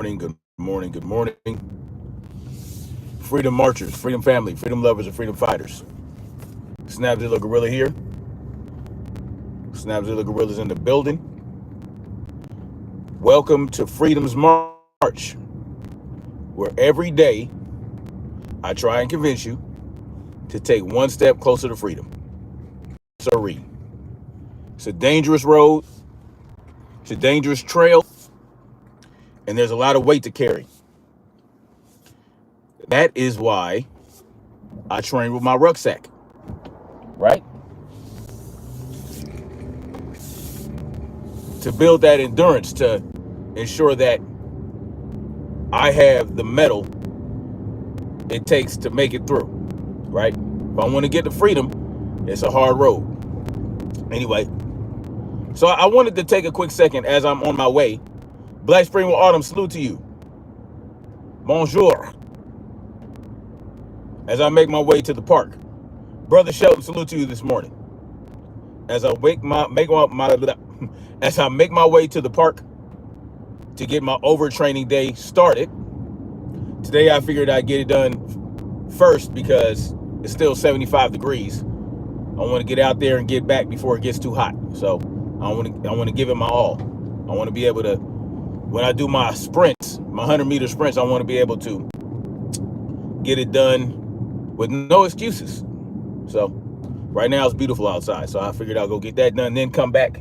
Good morning, good morning. Freedom marchers, freedom family, freedom lovers, and freedom fighters. Snapzilla Gorilla here. Snapzilla Gorilla's in the building. Welcome to Freedom's March, where every day I try and convince you to take one step closer to freedom. Sorry. It's a dangerous road. It's a dangerous trail. And there's a lot of weight to carry. That is why I train with my rucksack, right? To build that endurance, to ensure that I have the mettle it takes to make it through, right? If I want to get to freedom, it's a hard road. Anyway, so I wanted to take a quick second as I'm on my way. Black Spring with Autumn, salute to you. Bonjour. As I make my way to the park. Brother Shelton, salute to you this morning. As I make my way to the park to get my overtraining day started. Today I figured I'd get it done first because it's still 75 degrees. I want to get out there and get back before it gets too hot. So I want to give it my all. I want to be able to, when I do my sprints, my 100-meter sprints, I want to be able to get it done with no excuses. So right now it's beautiful outside. So I figured I'll go get that done, then come back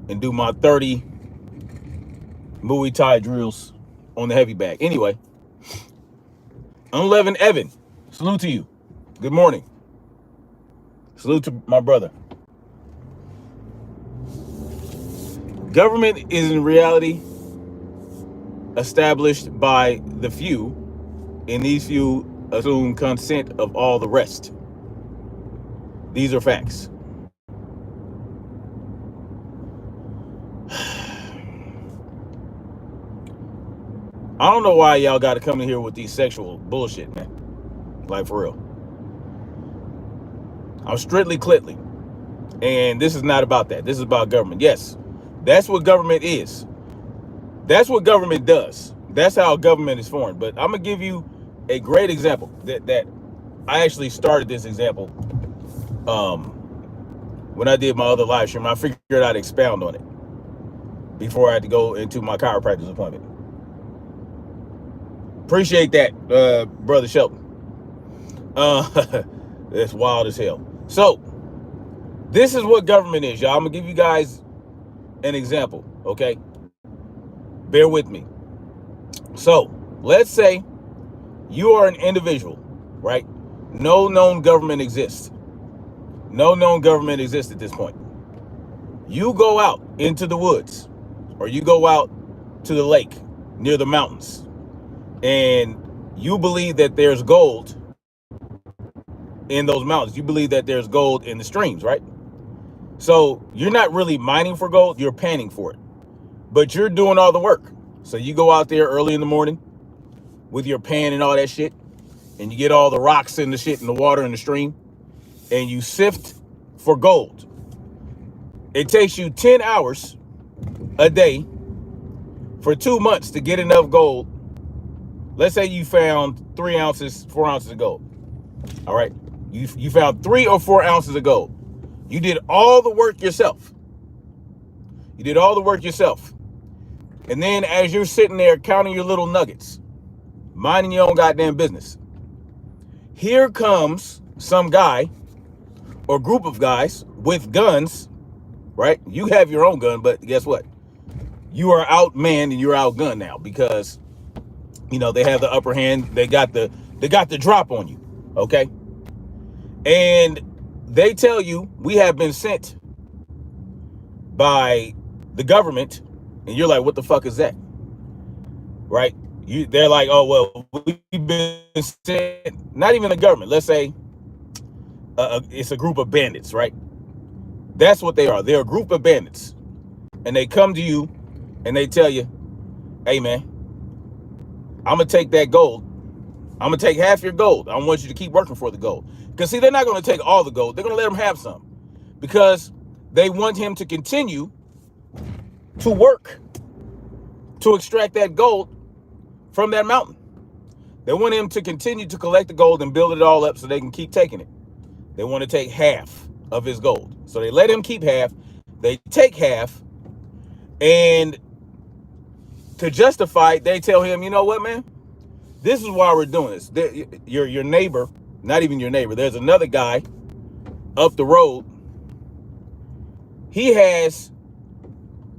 and do my 30 Muay Thai drills on the heavy bag. Anyway, Unleavened Evan, salute to you. Good morning. Salute to my brother. Government is in reality established by the few, and these few assume consent of all the rest. These are facts. I don't know why y'all got to come in here with these sexual bullshit, man. Like, for real. I'm strictly Clitley. And this is not about that. This is about government. Yes, that's what government is. That's what government does. That's how government is formed. But I'm going to give you a great example that I actually started this example when I did my other live stream. I figured I'd expound on it before I had to go into my chiropractor's appointment. Appreciate that, Brother Shelton. That's wild as hell. So, this is what government is, y'all. I'm going to give you guys an example, okay? Bear with me. So, let's say you are an individual, right? No known government exists. No known government exists at this point. You go out into the woods, or you go out to the lake near the mountains, and you believe that there's gold in those mountains. You believe that there's gold in the streams, right? So you're not really mining for gold, you're panning for it. But you're doing all the work. So you go out there early in the morning with your pan and all that shit, and you get all the rocks and the shit in the water in the stream, and you sift for gold. It takes you 10 hours a day for 2 months to get enough gold. Let's say you found 3 ounces, 4 ounces of gold. All right. You found 3 or 4 ounces of gold. You did all the work yourself. You did all the work yourself. And then as you're sitting there counting your little nuggets, minding your own goddamn business, here comes some guy or group of guys with guns, right? You have your own gun, but guess what? You are outmanned and you're outgunned now because, you know, they have the upper hand. They got the drop on you, okay? And they tell you, we have been sent by the government, and you're like, what the fuck is that? Right? They're like, oh, well, we've been sent, not even the government. Let's say it's a group of bandits, right? That's what they are. They're a group of bandits. And they come to you and they tell you, hey, man, I'm going to take that gold. I'm going to take half your gold. I want you to keep working for the gold. Because, see, they're not going to take all the gold. They're going to let him have some. Because they want him to continue to work to extract that gold from that mountain. They want him to continue to collect the gold and build it all up so they can keep taking it. They want to take half of his gold. So they let him keep half. They take half. And to justify it, they tell him, you know what, man? This is why we're doing this. Your neighbor, not even your neighbor, there's another guy up the road. He has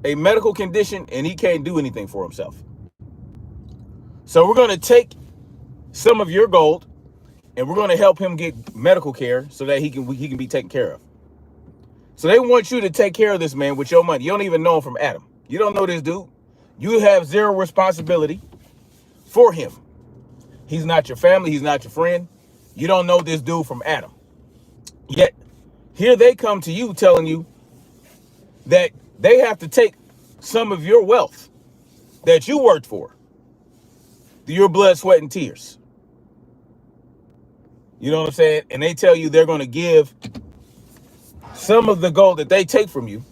a medical condition and he can't do anything for himself. So we're going to take some of your gold and we're going to help him get medical care so that he can be taken care of. So they want you to take care of this man with your money. You don't even know him from Adam. You don't know this dude. You have zero responsibility for him. He's not your family. He's not your friend. You don't know this dude from Adam. Yet, here they come to you telling you that they have to take some of your wealth that you worked for, your blood, sweat, and tears. You know what I'm saying? And they tell you they're going to give some of the gold that they take from you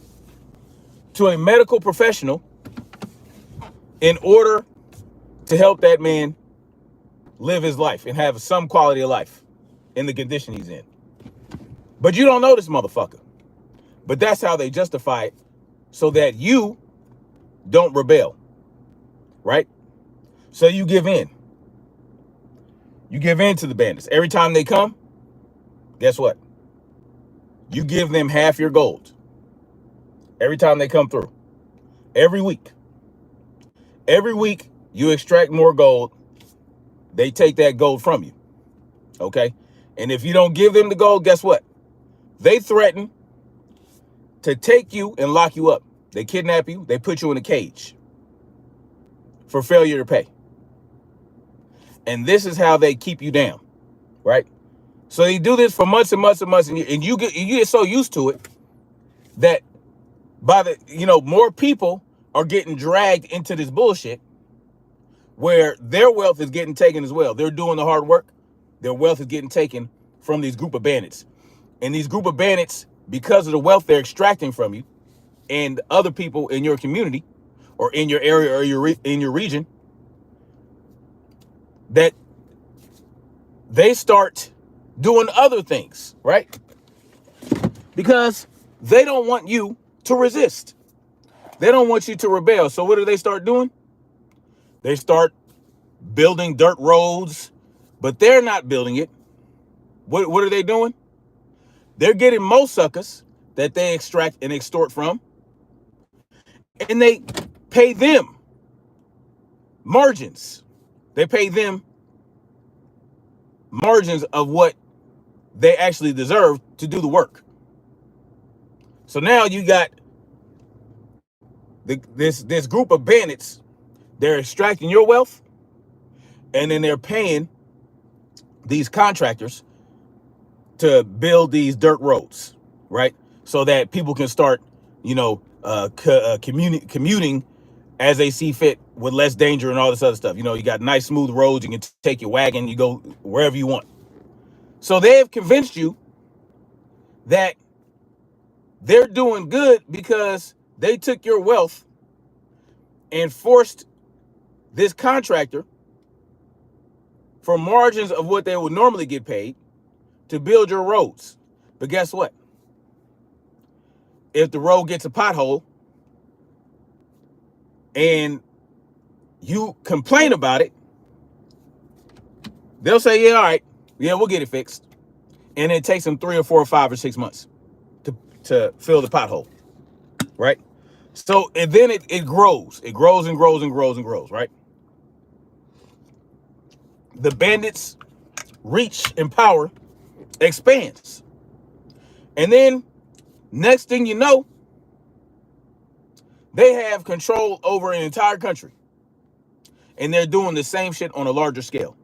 to a medical professional in order to help that man live his life and have some quality of life in the condition he's in. But you don't know this motherfucker. But that's how they justify it, so that you don't rebel, right? So you give in. You give in to the bandits. Every time they come, guess what? You give them half your gold. Every time they come through. Every week. Every week, you extract more gold. They take that gold from you. Okay? And if you don't give them the gold, guess what? They threaten to take you and lock you up. They kidnap you. They put you in a cage for failure to pay. And this is how they keep you down, right? So they do this for months and months and months, and you get so used to it that more people are getting dragged into this bullshit where their wealth is getting taken as well. They're doing the hard work. Their wealth is getting taken from these group of bandits. And these group of bandits, because of the wealth they're extracting from you and other people in your community or in your area or in your region, that they start doing other things, right? Because they don't want you to resist. They don't want you to rebel. So what do they start doing? They start building dirt roads, but they're not building it. What are they doing? They're getting most suckers that they extract and extort from, and they pay them margins. They pay them margins of what they actually deserve to do the work. So now you got this group of bandits. They're extracting your wealth, and then they're paying these contractors to build these dirt roads, right? So that people can start, commuting as they see fit with less danger and all this other stuff. You got nice smooth roads. You can take your wagon, you go wherever you want. So they have convinced you that they're doing good because they took your wealth and forced this contractor for margins of what they would normally get paid to build your roads. But guess what? If the road gets a pothole and you complain about it, they'll say, yeah, all right, yeah, we'll get it fixed. And it takes them 3 or 4 or 5 or 6 months to fill the pothole, right? So, and then it grows. It grows and grows and grows and grows, right? The bandits' reach and power expands. And then, next thing you know, they have control over an entire country. And they're doing the same shit on a larger scale.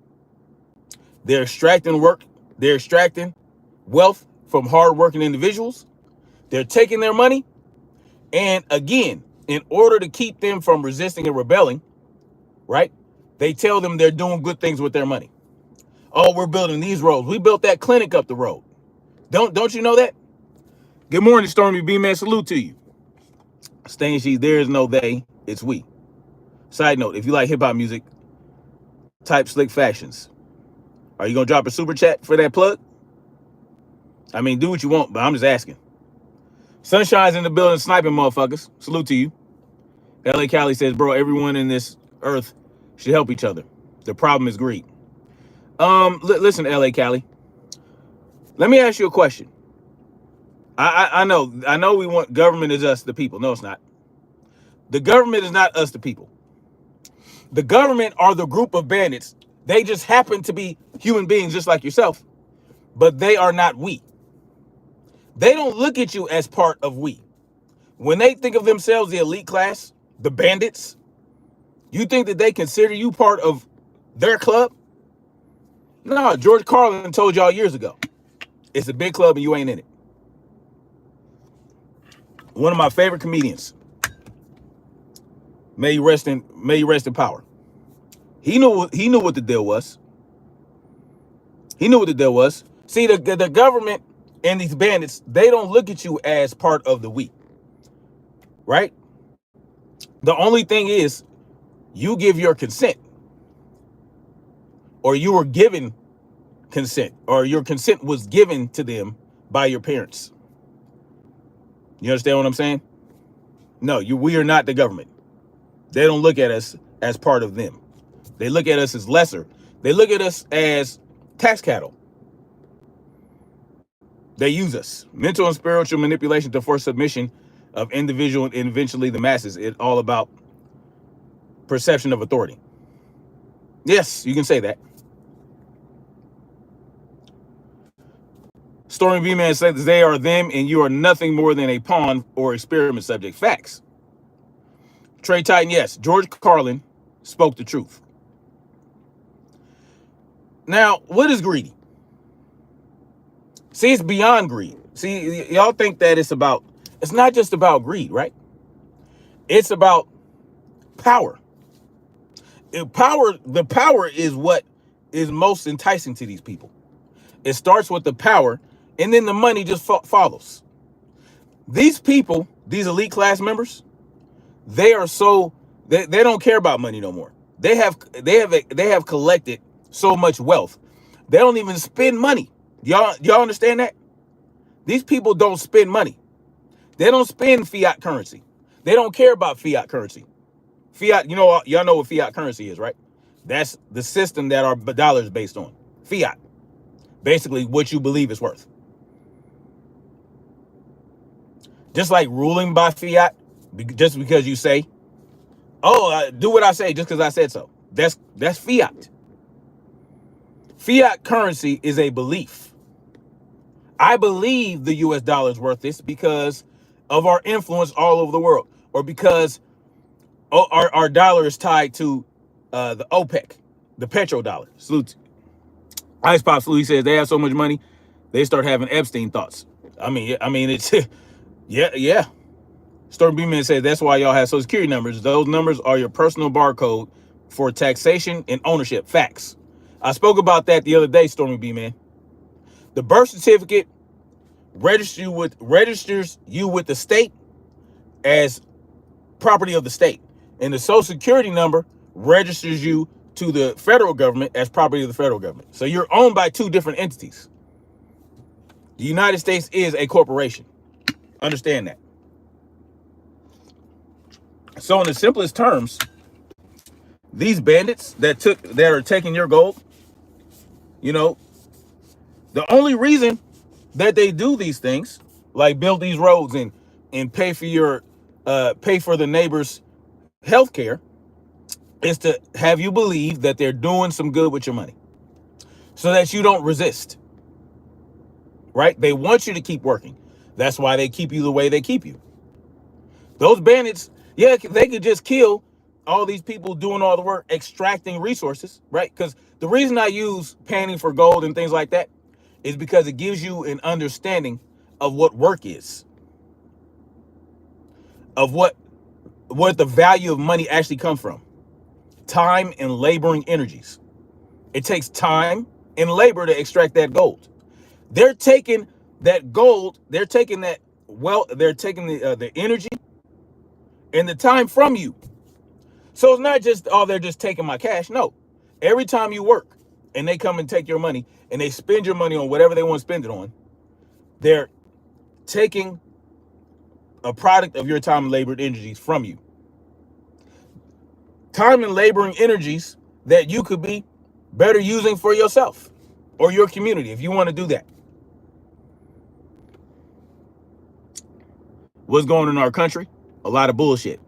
They're extracting wealth from hardworking individuals. They're taking their money. And again, in order to keep them from resisting and rebelling, right? They tell them they're doing good things with their money. Oh, we're building these roads. We built that clinic up the road. Don't you know that? Good morning, Stormy B, man. Salute to you. Stain sheet, there is no they, it's we. Side note, if you like hip-hop music, type slick fashions. Are you going to drop a super chat for that plug? I mean, do what you want, but I'm just asking. Sunshine's in the building sniping motherfuckers. Salute to you. LA Cali says, bro, everyone in this earth should help each other. The problem is greed. Listen, LA Cali. Let me ask you a question. I know we want government is us, the people. No, it's not. The government is not us, the people. The government are the group of bandits. They just happen to be human beings just like yourself, but they are not we. They don't look at you as part of we. When they think of themselves, the elite class, the bandits, you think that they consider you part of their club? No, George Carlin told y'all years ago, it's a big club and you ain't in it. One of my favorite comedians, may you rest in power. He knew what the deal was. He knew what the deal was. See, the government and these bandits, they don't look at you as part of the we, right? The only thing is, you give your consent, or you were given consent, or your consent was given to them by your parents. You understand what I'm saying? No, we are not the government. They don't look at us as part of them. They look at us as lesser. They look at us as tax cattle. They use us. Mental and spiritual manipulation to force submission of individual and eventually the masses. It's all about perception of authority. Yes, you can say that. Stormy B-Man says they are them and you are nothing more than a pawn or experiment subject. Facts. Trey Titan, yes. George Carlin spoke the truth. Now, what is greedy? See, it's beyond greed. See, y'all think that it's not just about greed, right? It's about power. The power is what is most enticing to these people. It starts with the power, and then the money just follows. These people, these elite class members, they don't care about money no more. They have collected so much wealth. They don't even spend money. Y'all understand that? These people don't spend money. They don't spend fiat currency. They don't care about fiat currency. Fiat, y'all know what fiat currency is, right? That's the system that our dollar is based on. Fiat. Basically what you believe is worth. Just like ruling by fiat, just because you say, do what I say just because I said so. That's fiat. Fiat currency is a belief. I believe the US dollar is worth this because of our influence all over the world, or because our dollar is tied to the OPEC, the petrodollar. Salute. Ice Pop Salute, he says they have so much money, they start having Epstein thoughts. I mean, it's, yeah. Storm B-Man says that's why y'all have Social Security numbers. Those numbers are your personal barcode for taxation and ownership. Facts. I spoke about that the other day, Stormy B-Man. The birth certificate registers you with the state as property of the state. And the Social Security number registers you to the federal government as property of the federal government. So you're owned by two different entities. The United States is a corporation. Understand that. So in the simplest terms, these bandits that are taking your gold, the only reason that they do these things, like build these roads and pay for the neighbor's health care, is to have you believe that they're doing some good with your money so that you don't resist, right? They want you to keep working. That's why they keep you the way they keep you. Those bandits, yeah, they could just kill all these people doing all the work, extracting resources, right? Because the reason I use panning for gold and things like that is because it gives you an understanding of what work is, of what the value of money actually comes from. Time and laboring energies. It takes time and labor to extract that gold. They're taking that gold, they're taking that wealth, they're taking the energy and the time from you. So it's not just, they're just taking my cash. No, Every time you work and they come and take your money and they spend your money on whatever they want to spend it on, they're taking a product of your time and labor and energies from you. Time and labor and energies that you could be better using for yourself or your community if you want to do that. What's going on in our country? A lot of bullshit.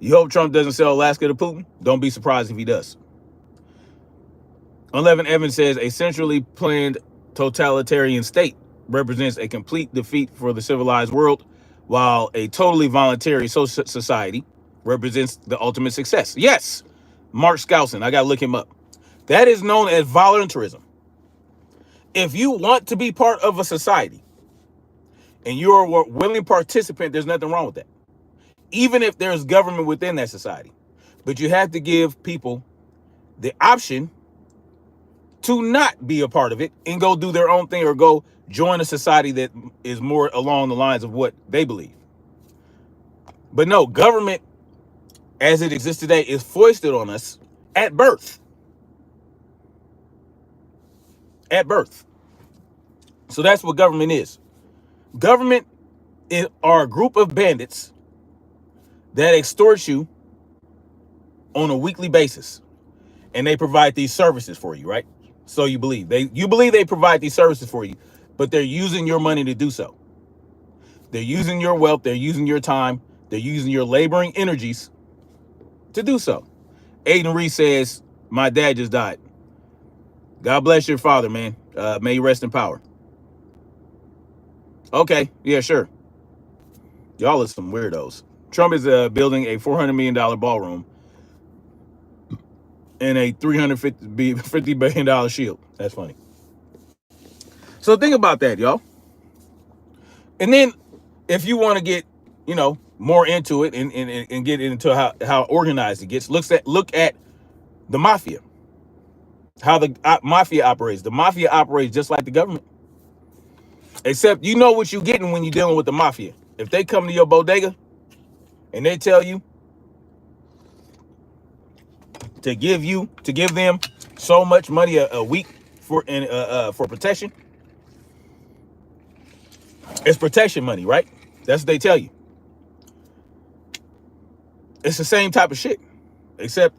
You hope Trump doesn't sell Alaska to Putin? Don't be surprised if he does. 11 Evans says a centrally planned totalitarian state represents a complete defeat for the civilized world, while a totally voluntary society represents the ultimate success. Yes, Mark Skousen, I gotta look him up. That is known as voluntarism. If you want to be part of a society and you're a willing participant, there's nothing wrong with that. Even if there's government within that society. But you have to give people the option to not be a part of it and go do their own thing or go join a society that is more along the lines of what they believe. But no, government as it exists today is foisted on us at birth. At birth. So that's what government is. Government are a group of bandits that extort you on a weekly basis. And they provide these services for you, right? So you believe they provide these services for you, but they're using your money to do so. They're using your wealth, they're using your time, they're using your laboring energies to do so. Aiden Reese says, my dad just died. God bless your father, man. May he rest in power. Okay, yeah, sure. Y'all are some weirdos. Trump is building a $400 million ballroom and a $350 billion shield. That's funny. So think about that, y'all. And then if you want to get, more into it and get into how organized it gets, look at the mafia. How the mafia operates. The mafia operates just like the government. Except you know what you're getting when you're dealing with the mafia. If they come to your bodega and they tell you to give them so much money a week for protection, it's protection money, right? That's what they tell you. It's the same type of shit, except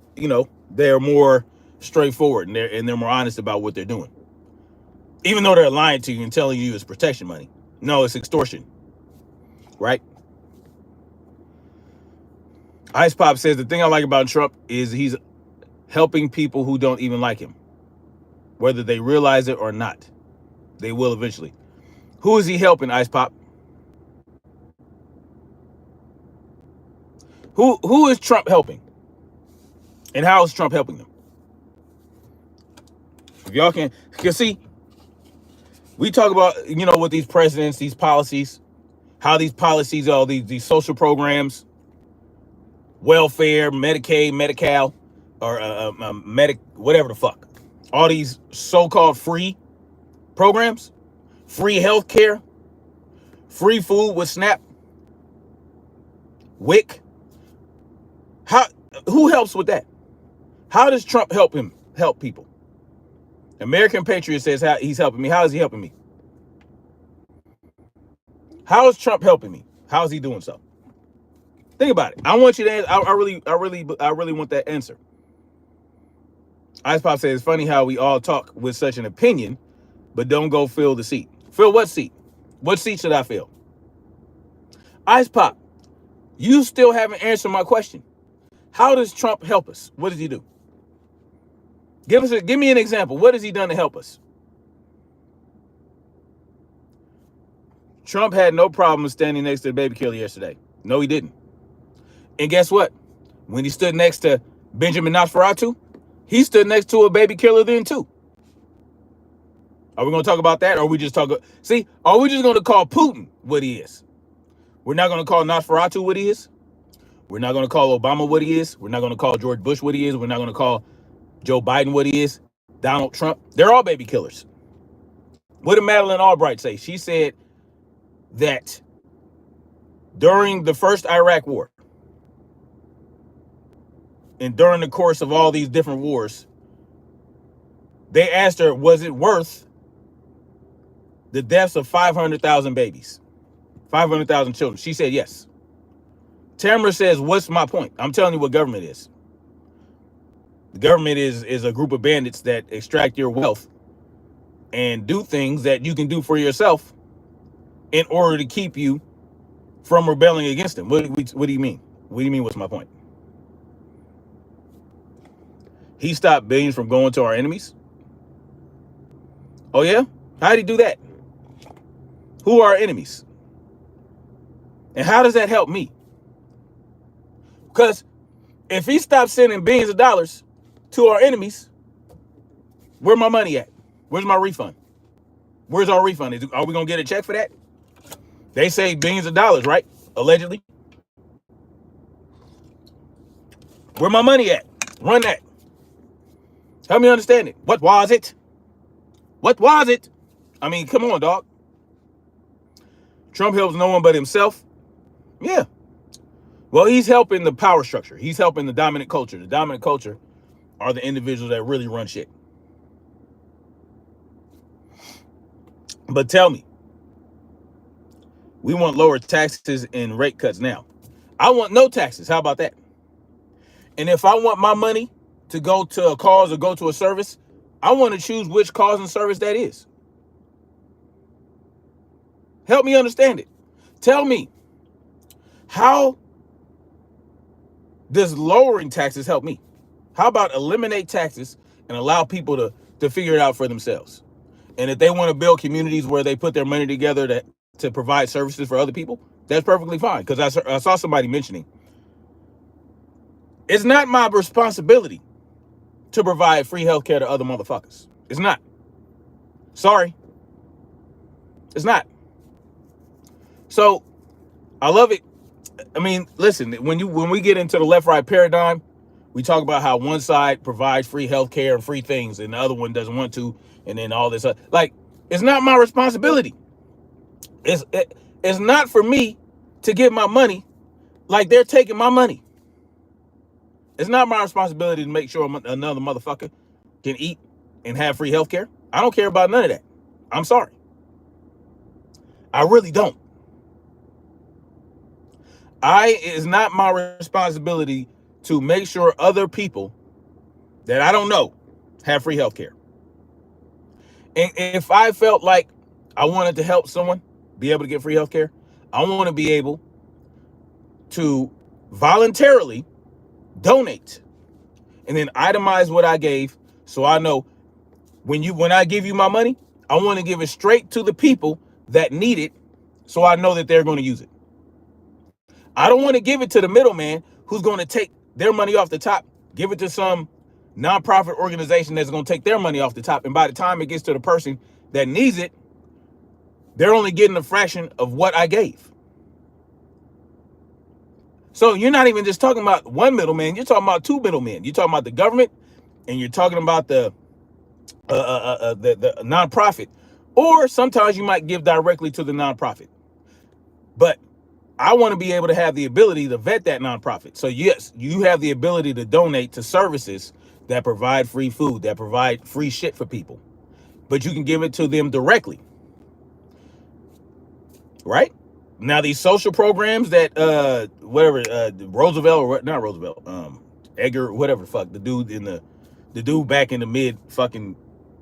they're more straightforward and they're more honest about what they're doing. Even though they're lying to you and telling you it's protection money, no, it's extortion, right? Ice Pop says the thing I like about Trump is he's helping people who don't even like him, whether they realize it or not. They will eventually. Who is he helping, Ice Pop? Who is Trump helping? And how is Trump helping them? If y'all can see, we talk about, with these presidents, these policies, how these policies are, these social programs, welfare, Medicaid, Medi-Cal, or whatever the fuck. All these so-called free programs, free health care, free food with SNAP, WIC. Who helps with that? How does Trump help people? American Patriot says how he's helping me. How is he helping me? How is Trump helping me? How is he doing so? Think about it. I want you to answer. I really want that answer. Ice Pop says it's funny how we all talk with such an opinion, but don't go fill the seat. Fill what seat? What seat should I fill? Ice Pop, you still haven't answered my question. How does Trump help us? What does he do? Give me an example. What has he done to help us? Trump had no problem standing next to the baby killer yesterday. No, he didn't. And guess what? When he stood next to Benjamin Nosferatu, he stood next to a baby killer then too. Are we going to talk about that? Or are we just are we just going to call Putin what he is? We're not going to call Nosferatu what he is. We're not going to call Obama what he is. We're not going to call George Bush what he is. We're not going to call Joe Biden what he is. Donald Trump. They're all baby killers. What did Madeleine Albright say? She said that during the first Iraq war, And during the course of all these different wars, they asked her, was it worth the deaths of 500,000 babies, 500,000 children? She said yes. Tamara says, what's my point? I'm telling you what government is. The government is a group of bandits that extract your wealth and do things that you can do for yourself in order to keep you from rebelling against them. What do you mean? What do you mean, what's my point? He stopped billions from going to our enemies. Oh yeah? How did he do that? Who are our enemies? And how does that help me? Because if he stopped sending billions of dollars to our enemies, where's my money at? Where's my refund? Where's our refund? Are we going to get a check for that? They say billions of dollars, right? Allegedly. Where my money at? Run that. Help me understand it. What was it? What was it? I mean, come on, dog. Trump helps no one but himself. Yeah. Well, he's helping the power structure. He's helping the dominant culture. The dominant culture are the individuals that really run shit. But tell me, we want lower taxes and rate cuts now. I want no taxes. How about that? And if I want my money to go to a cause or go to a service, I want to choose which cause and service that is. Help me understand it. Tell me, how does lowering taxes help me? How about eliminate taxes and allow people to figure it out for themselves? And if they want to build communities where they put their money together to provide services for other people, that's perfectly fine. Because I saw somebody mentioning, it's not my responsibility to provide free healthcare to other motherfuckers. It's not. Sorry. It's not. So I love it. I mean, listen, when we get into the left-right paradigm, we talk about how one side provides free healthcare and free things and the other one doesn't want to, and then all this. Like, it's not my responsibility. It's not for me to give my money like they're taking my money. It's not my responsibility to make sure another motherfucker can eat and have free healthcare. I don't care about none of that. I'm sorry. I really don't. It's not my responsibility to make sure other people that I don't know have free healthcare. And if I felt like I wanted to help someone be able to get free healthcare, I want to be able to voluntarily donate and then itemize what I gave, so I know when I give you my money, I want to give it straight to the people that need it, so I know that they're going to use it. I don't want to give it to the middleman who's going to take their money off the top, give it to some nonprofit organization that's going to take their money off the top, and by the time it gets to the person that needs it, they're only getting a fraction of what I gave. So you're not even just talking about one middleman, you're talking about two middlemen. You're talking about the government, and you're talking about the nonprofit. Or sometimes you might give directly to the nonprofit. But I want to be able to have the ability to vet that nonprofit. So yes, you have the ability to donate to services that provide free food, that provide free shit for people. But you can give it to them directly. Right? Now these social programs that Roosevelt, or not Roosevelt, Edgar, whatever the fuck, the dude back in the mid fucking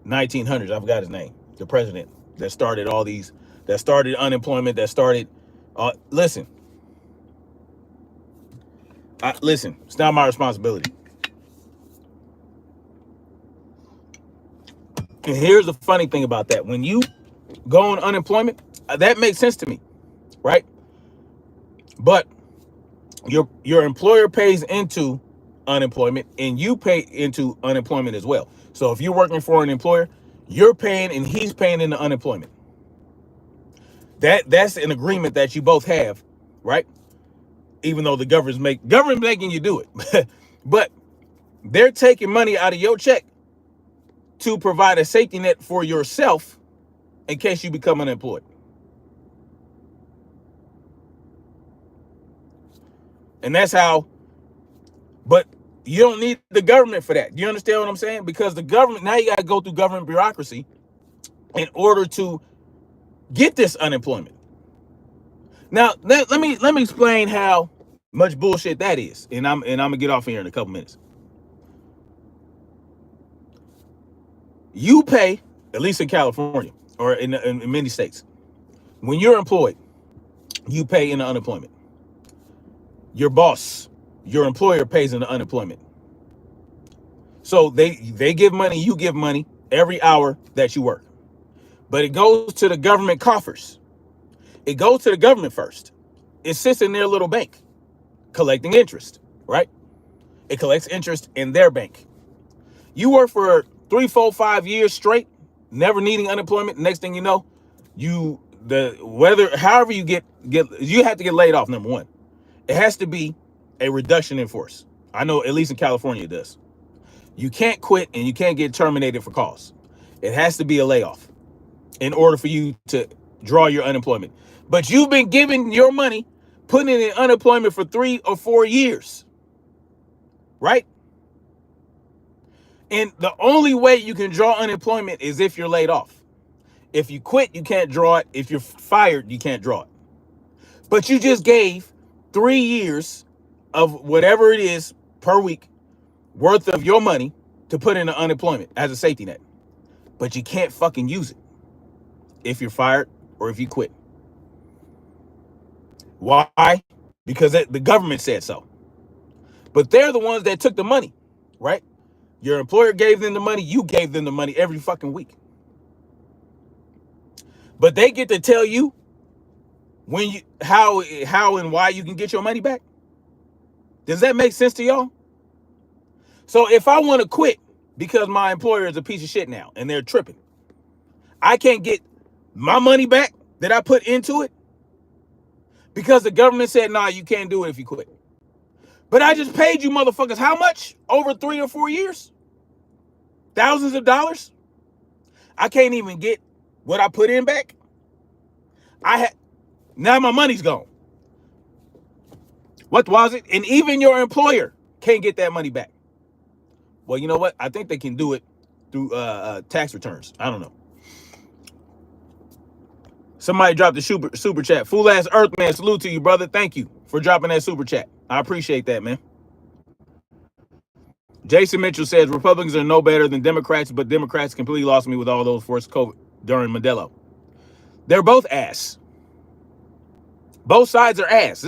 1900s, I forgot his name, the president that started all these, that started unemployment, that started listen, it's not my responsibility. And here's the funny thing about that. When you go on unemployment, that makes sense to me, right? But your employer pays into unemployment and you pay into unemployment as well. So if you're working for an employer, you're paying and he's paying into unemployment. That's an agreement that you both have, right? Even though the government's making you do it. But they're taking money out of your check to provide a safety net for yourself in case you become unemployed. And that's how, but You don't need the government for that. You understand what I'm saying? Because the government, now you got to go through government bureaucracy in order to get this unemployment. Now, let me explain how much bullshit that is. And I'm gonna get off here in a couple minutes. You pay, at least in California or in many states, when you're employed, you pay in the unemployment. Your boss, your employer pays in the unemployment. So they give money, you give money every hour that you work. But it goes to the government coffers. It goes to the government first. It sits in their little bank collecting interest, right? It collects interest in their bank. You work for 3, 4, 5 years straight, never needing unemployment. Next thing you know, however you get you have to get laid off. Number one, it has to be a reduction in force. I know at least in California it does. You can't quit and you can't get terminated for cause. It has to be a layoff in order for you to draw your unemployment. But you've been giving your money, putting it in unemployment for 3 or 4 years, right? And the only way you can draw unemployment is if you're laid off. If you quit, you can't draw it. If you're fired, you can't draw it. But you just gave 3 years of whatever it is per week worth of your money to put in the unemployment as a safety net. But you can't fucking use it if you're fired or if you quit. Why? Because the government said so. But they're the ones that took the money, right? Your employer gave them the money. You gave them the money every fucking week. But they get to tell you how and why you can get your money back. Does that make sense to y'all? So if I want to quit because my employer is a piece of shit now and they're tripping, I can't get my money back that I put into it because the government said, nah, you can't do it if you quit. But I just paid you motherfuckers how much? Over 3 or 4 years? Thousands of dollars? I can't even get what I put in back? Now my money's gone. What was it? And even your employer can't get that money back. Well, you know what? I think they can do it through tax returns. I don't know. Somebody dropped the super chat. Fool ass Earthman, salute to you, brother. Thank you for dropping that super chat. I appreciate that, man. Jason Mitchell says Republicans are no better than Democrats, but Democrats completely lost me with all those forced COVID during Modelo. They're both ass. Both sides are ass.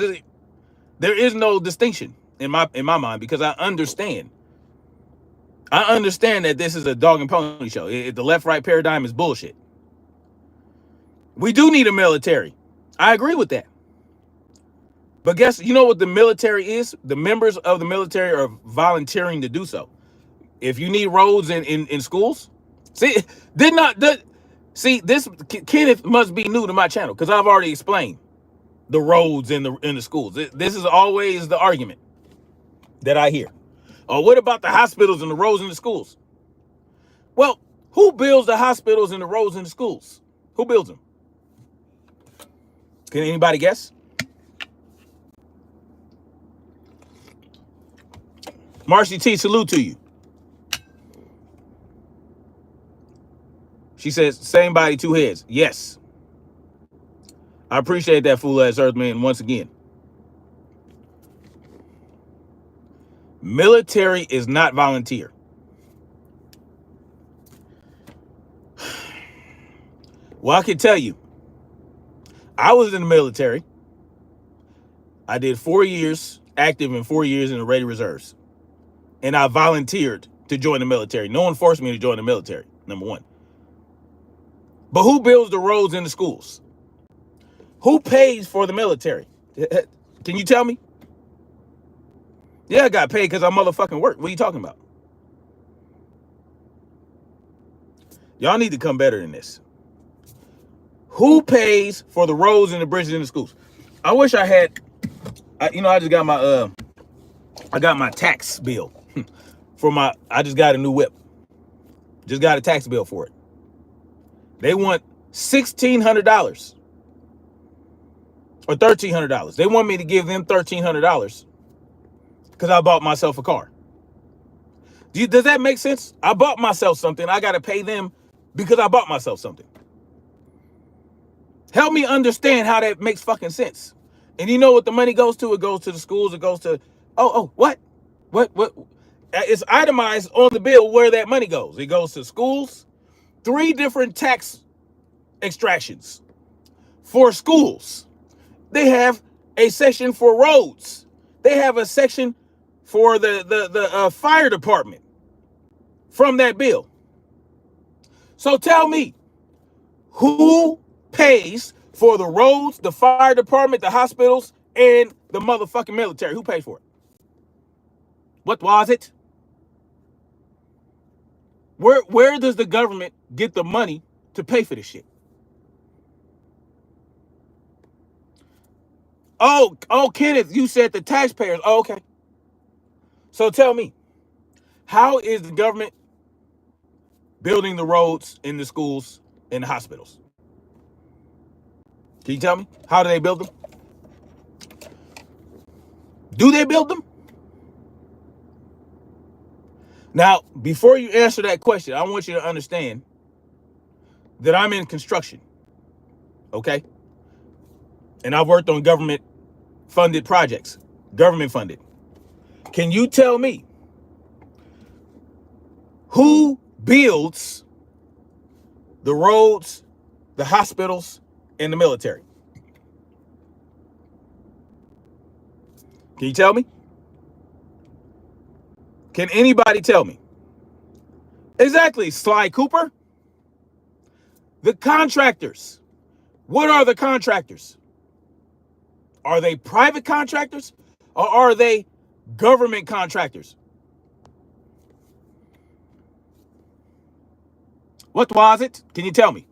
There is no distinction in my mind because I understand that this is a dog and pony show. The left-right paradigm is bullshit. We do need a military. I agree with that. But you know what the military is? The members of the military are volunteering to do so. If you need roads in schools, this Kenneth must be new to my channel because I've already explained the roads in the schools. This is always the argument that I hear. Oh, what about the hospitals and the roads in the schools? Well, who builds the hospitals and the roads in the schools? Who builds them? Can anybody guess? Marcy T, salute to you. She says, same body, two heads. Yes. I appreciate that, fool ass Earthman, once again. Military is not volunteer. Well, I can tell you, I was in the military. I did 4 years active and 4 years in the Ready Reserves. And I volunteered to join the military. No one forced me to join the military, number one. But who builds the roads in the schools? Who pays for the military? Can you tell me? Yeah, I got paid because I motherfucking work. What are you talking about? Y'all need to come better than this. Who pays for the roads and the bridges in the schools? I wish I had, I just got my tax bill I just got a new whip. Just got a tax bill for it. They want $1,600 or $1,300. They want me to give them $1,300 because I bought myself a car. Does that make sense? I bought myself something. I got to pay them because I bought myself something. Help me understand how that makes fucking sense. And you know what the money goes to? It goes to the schools. It goes to, what? What? It's itemized on the bill where that money goes. It goes to schools, 3 different tax extractions. For schools, they have a section for roads. They have a section for the fire department from that bill. So tell me, who pays for the roads, the fire department, the hospitals, and the motherfucking military? Who pays for it? What was it? Where does the government get the money to pay for this shit? Oh, Kenneth, you said the taxpayers. Oh, okay. So tell me, how is the government building the roads in the schools and the hospitals? Can you tell me? How do they build them? Do they build them? Now, before you answer that question, I want you to understand that I'm in construction, okay? And I've worked on government-funded projects, government-funded. Can you tell me who builds the roads, the hospitals, and the military? Can you tell me? Can anybody tell me? Exactly, Sly Cooper. The contractors. What are the contractors? Are they private contractors or are they government contractors? What was it? Can you tell me?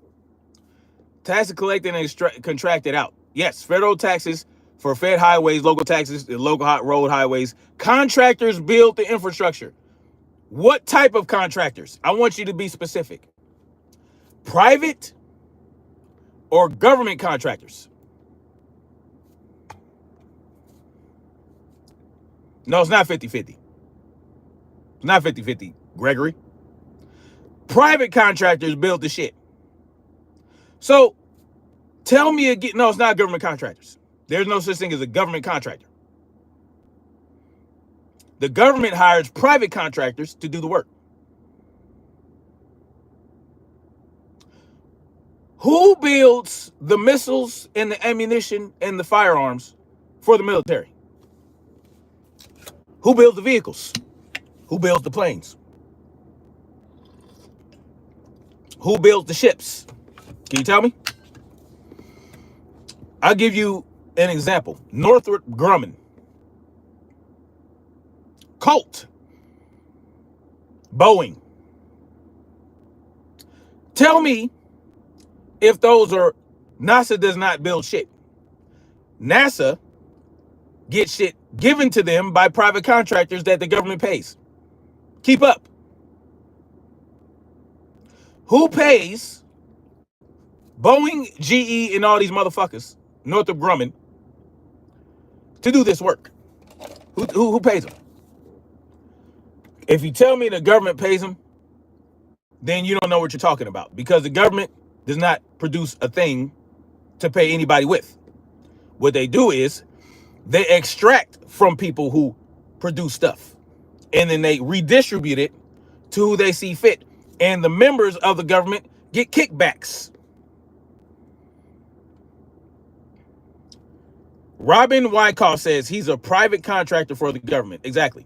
Taxes collected and contracted out. Yes, federal taxes for fed highways, local taxes, local road highways. Contractors build the infrastructure. What type of contractors? I want you to be specific. Private or government contractors? No, it's not 50-50. It's not 50-50, Gregory. Private contractors build the shit. So tell me again. No, it's not government contractors. There's no such thing as a government contractor. The government hires private contractors to do the work. Who builds the missiles and the ammunition and the firearms for the military? Who builds the vehicles? Who builds the planes? Who builds the ships? Can you tell me? I'll give you an example. Northrop Grumman, Colt, Boeing. Tell me if those are, NASA does not build shit. NASA gets shit given to them by private contractors that the government pays. Keep up. Who pays Boeing, GE, and all these motherfuckers, Northrop Grumman, to do this work? Who pays them? If you tell me the government pays them, then you don't know what you're talking about, because the government does not produce a thing to pay anybody with. What they do is they extract from people who produce stuff, and then they redistribute it to who they see fit. And the members of the government get kickbacks. Robin Wyckoff says he's a private contractor for the government. Exactly.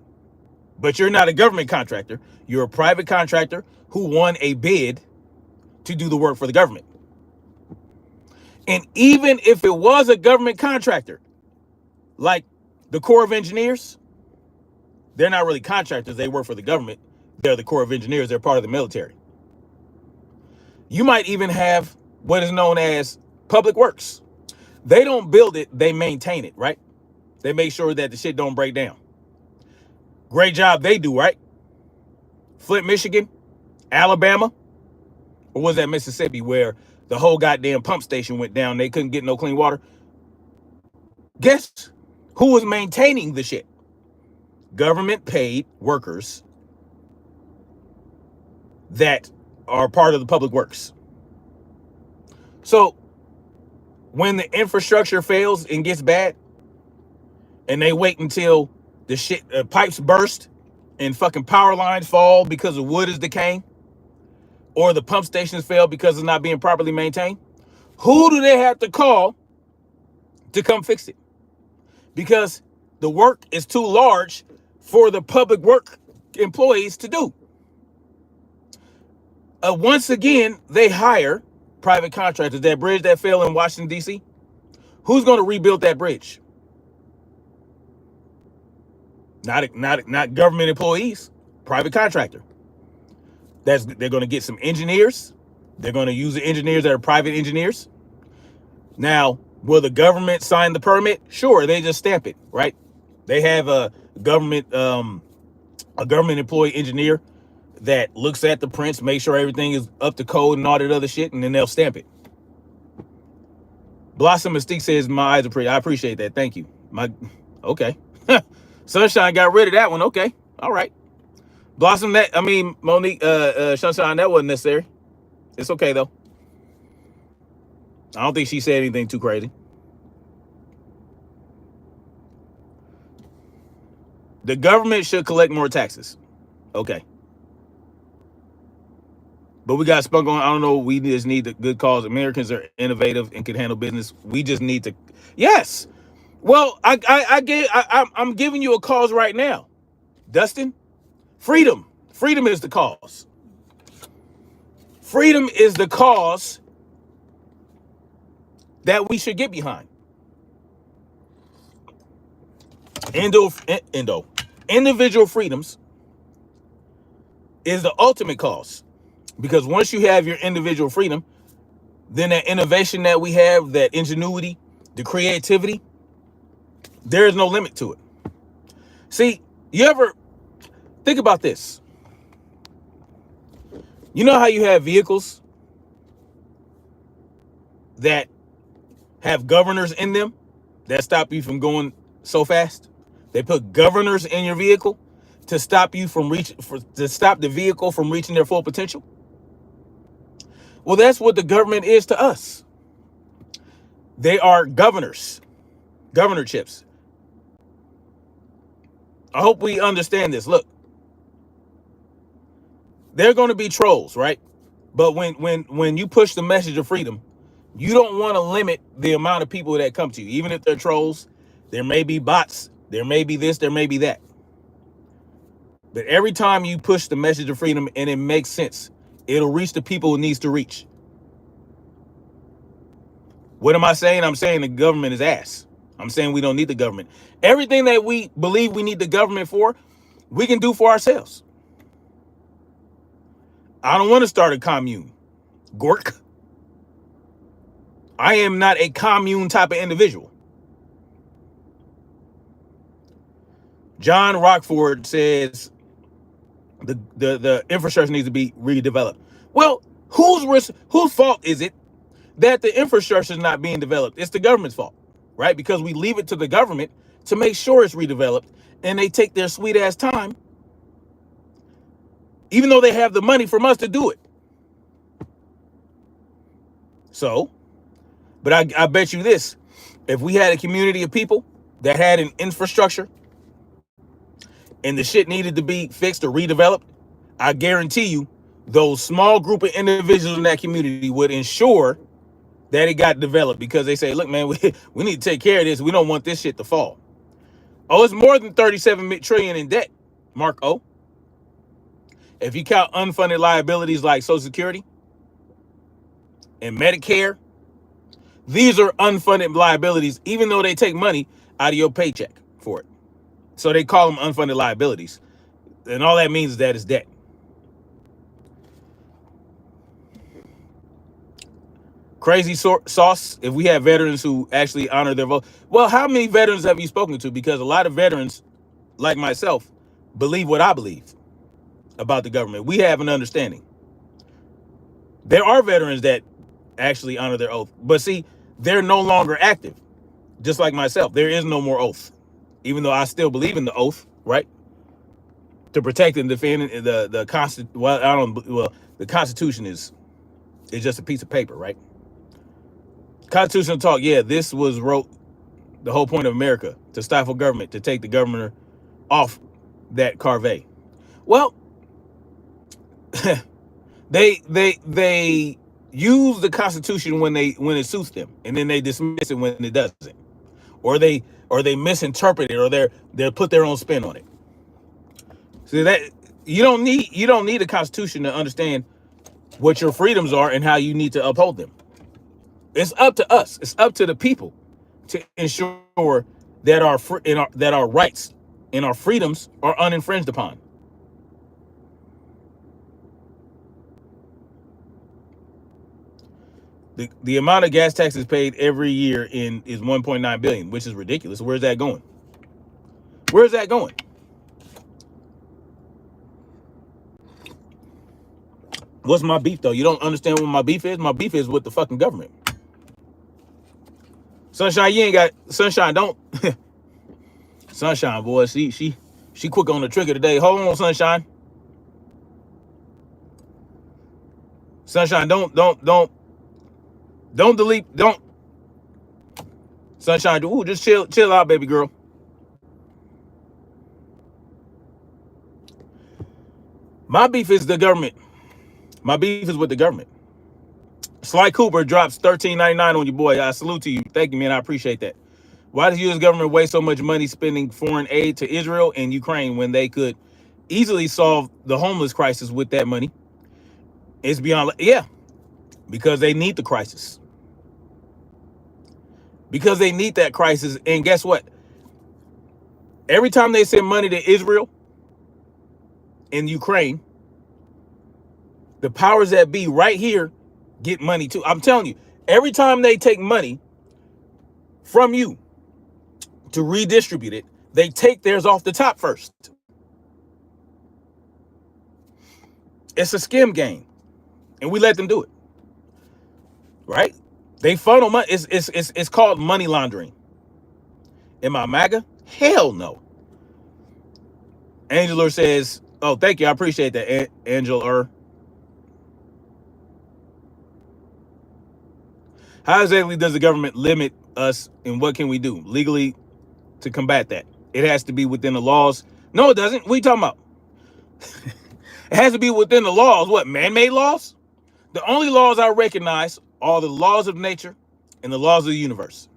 But you're not a government contractor. You're a private contractor who won a bid to do the work for the government. And even if it was a government contractor, like the Corps of Engineers, they're not really contractors. They work for the government. They're the Corps of Engineers. They're part of the military. You might even have what is known as public works. They don't build it. They maintain it, right? They make sure that the shit don't break down. Great job they do, right? Flint, Michigan, Alabama, or was that Mississippi, where the whole goddamn pump station went down? They couldn't get no clean water. Guess who was maintaining the shit? Government paid workers that are part of the public works. So when the infrastructure fails and gets bad, and they wait until the shit pipes burst and fucking power lines fall because the wood is decaying, or the pump stations fail because it's not being properly maintained, who do they have to call to come fix it? Because the work is too large for the public work employees to do. Once again, they hire private contractors. That bridge that fell in Washington, D.C., who's going to rebuild that bridge? Not government employees, private contractor. They're going to get some engineers. They're going to use the engineers that are private engineers. Now, will the government sign the permit? Sure, they just stamp it, right? They have a government employee engineer that looks at the prints, make sure everything is up to code and all that other shit, and then they'll stamp it. Blossom Mystique says, my eyes are pretty. I appreciate that. Thank you. Okay. Sunshine got rid of that one. Okay. All right. Blossom, Monique, Sunshine, that wasn't necessary. It's okay, though. I don't think she said anything too crazy. The government should collect more taxes. Okay. But we got spunk on, I don't know, we just need the good cause. Americans are innovative and can handle business. We just need to, yes. Well, I'm giving you a cause right now, Dustin. Freedom. Freedom is the cause. Freedom is the cause that we should get behind. Individual freedoms is the ultimate cause. Because once you have your individual freedom, then that innovation that we have, that ingenuity, the creativity, there is no limit to it. See, you ever think about this? You know how you have vehicles that have governors in them that stop you from going so fast? They put governors in your vehicle to stop you from to stop the vehicle from reaching their full potential. Well, that's what the government is to us. They are governors, governorships. I hope we understand this. Look, they're going to be trolls, right? But when you push the message of freedom, you don't want to limit the amount of people that come to you. Even if they're trolls, there may be bots, there may be this, there may be that. But every time you push the message of freedom and it makes sense, it'll reach the people it needs to reach. What am I saying? I'm saying the government is ass. I'm saying we don't need the government. Everything that we believe we need the government for, we can do for ourselves. I don't want to start a commune. Gork. I am not a commune type of individual. John Rockford says the infrastructure needs to be redeveloped. Well, whose fault is it that the infrastructure is not being developed? It's the government's fault, right? Because we leave it to the government to make sure it's redeveloped, and they take their sweet ass time, even though they have the money from us to do it. So, but I bet you this, if we had a community of people that had an infrastructure and the shit needed to be fixed or redeveloped, I guarantee you those small group of individuals in that community would ensure that it got developed, because they say, look, man, we need to take care of this. We don't want this shit to fall. Oh, it's more than 37 trillion in debt, Mark O. If you count unfunded liabilities like Social Security and Medicare, these are unfunded liabilities, even though they take money out of your paycheck for it. So they call them unfunded liabilities. And all that means is that it's debt. Crazy sauce, if we have veterans who actually honor their vote. Well, how many veterans have you spoken to? Because a lot of veterans, like myself, believe what I believe about the government. We have an understanding. There are veterans that actually honor their oath. But see, they're no longer active. Just like myself, there is no more oath. Even though I still believe in the oath, right? to protect and defend the the Constitution is just a piece of paper, right? Constitutional talk, yeah, this was wrote the whole point of America, to stifle government, to take the governor off that corvée. Well, they use the Constitution when it suits them, and then they dismiss it when it doesn't, or they misinterpret it, or they put their own spin on it. See that you don't need a Constitution to understand what your freedoms are and how you need to uphold them. It's up to us. It's up to the people to ensure that our rights and our freedoms are uninfringed upon. The amount of gas taxes paid every year is 1.9 billion, which is ridiculous. Where's that going? Where's that going? What's my beef, though? You don't understand what my beef is? My beef is with the fucking government. Sunshine, you ain't got... Sunshine, don't... Sunshine, boy, she quick on the trigger today. Hold on, Sunshine. Sunshine, don't delete... Don't... Sunshine, ooh, just chill out, baby girl. My beef is the government. My beef is with the government. Sly Cooper drops $13.99 on you, boy. I salute to you. Thank you, man. I appreciate that. Why does the U.S. government waste so much money spending foreign aid to Israel and Ukraine when they could easily solve the homeless crisis with that money? It's beyond... Yeah, because they need the crisis. Because they need that crisis. And guess what? Every time they send money to Israel and Ukraine, the powers that be right here get money too. I'm telling you, every time they take money from you to redistribute it, they take theirs off the top first. It's a skim game, and we let them do it. Right? They funnel money. It's called money laundering. Am I MAGA? Hell no. Angela says, "Oh, thank you. I appreciate that, Angela." How exactly does the government limit us, and what can we do legally to combat that? It has to be within the laws. No, it doesn't. What are you talking about? It has to be within the laws. What, man-made laws? The only laws I recognize are the laws of nature and the laws of the universe.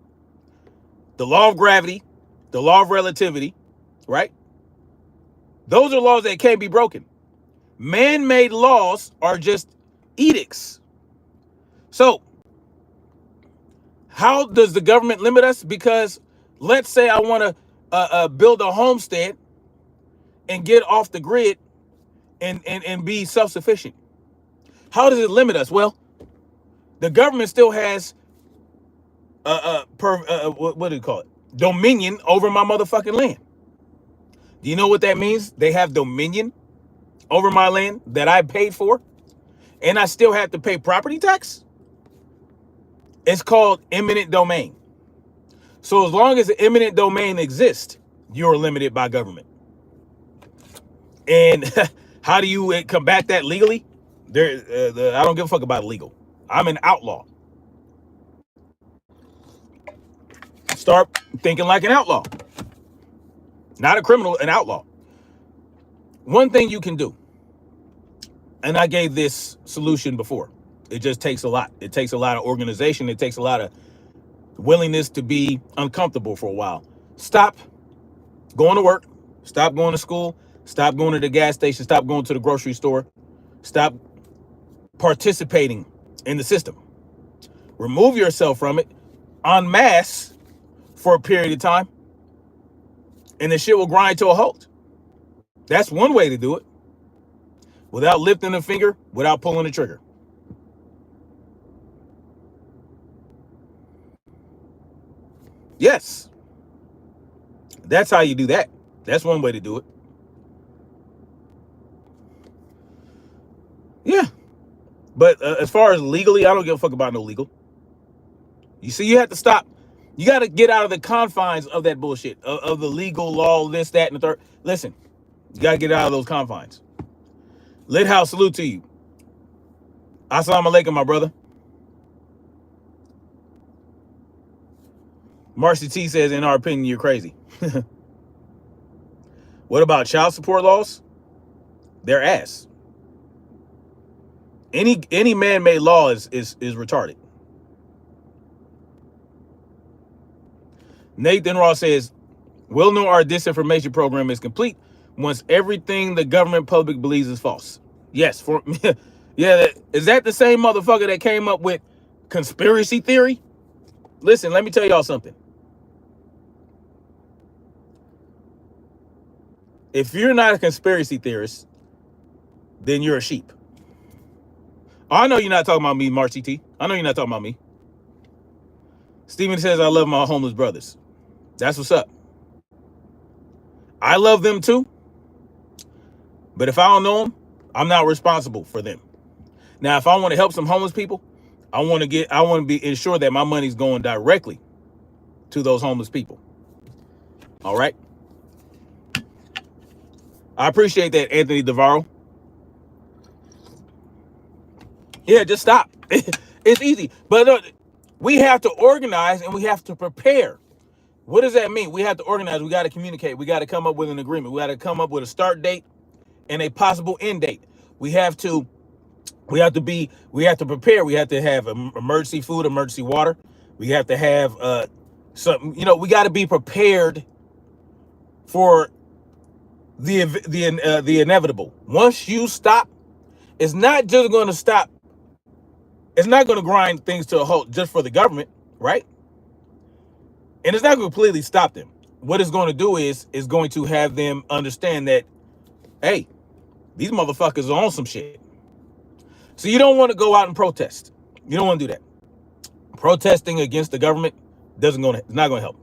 The law of gravity, the law of relativity, right? Those are laws that can't be broken. Man-made laws are just edicts. So, how does the government limit us? Because let's say I want to build a homestead and get off the grid and be self-sufficient. How does it limit us? Well, the government still has what do you call it? Dominion over my motherfucking land. Do you know what that means? They have dominion over my land that I paid for, and I still have to pay property tax? It's called eminent domain. So as long as the eminent domain exists, you're limited by government. And how do you combat that legally? I don't give a fuck about legal. I'm an outlaw. Start thinking like an outlaw. Not a criminal, an outlaw. One thing you can do, and I gave this solution before, it just takes a lot. It takes a lot of organization. It takes a lot of willingness to be uncomfortable for a while. Stop going to work. Stop going to school. Stop going to the gas station. Stop going to the grocery store. Stop participating in the system. Remove yourself from it en masse for a period of time, and the shit will grind to a halt. That's one way to do it. Without lifting a finger, without pulling the trigger. Yes. That's how you do that. That's one way to do it. Yeah. But as far as legally, I don't give a fuck about no legal. You see, you have to stop. You got to get out of the confines of that bullshit, of the legal law, this, that, and the third. Listen, You got to get out of those confines. Lit House, salute to you. Assalamu alaikum, my brother. Marcy T says, in our opinion, you're crazy. What about child support laws? They're ass. Any man-made law is retarded. Nathan Ross says, we'll know our disinformation program is complete once everything the government public believes is false. Yes, yeah, is that the same motherfucker that came up with conspiracy theory? Listen, let me tell y'all something. If you're not a conspiracy theorist, then you're a sheep. Oh, I know you're not talking about me, Marcy T. I know you're not talking about me. Steven says, I love my homeless brothers. That's what's up. I love them too. But if I don't know them, I'm not responsible for them. Now, if I want to help some homeless people, I want to be ensure that my money's going directly to those homeless people. All right. I appreciate that, Anthony DeVaro. Yeah, just stop. It's easy. But we have to organize and we have to prepare. What does that mean? We have to organize. We got to communicate. We got to come up with an agreement. We got to come up with a start date and a possible end date. We have to prepare. We have to have emergency food, emergency water. We have to have something, we got to be prepared for the inevitable. Once you stop, it's not just going to stop. It's not going to grind things to a halt just for the government, right? And it's not going to completely stop them. What it's going to do is going to have them understand that, hey, these motherfuckers are on some shit. So you don't want to go out and protest. You don't want to do that. Protesting against the government it's not going to help.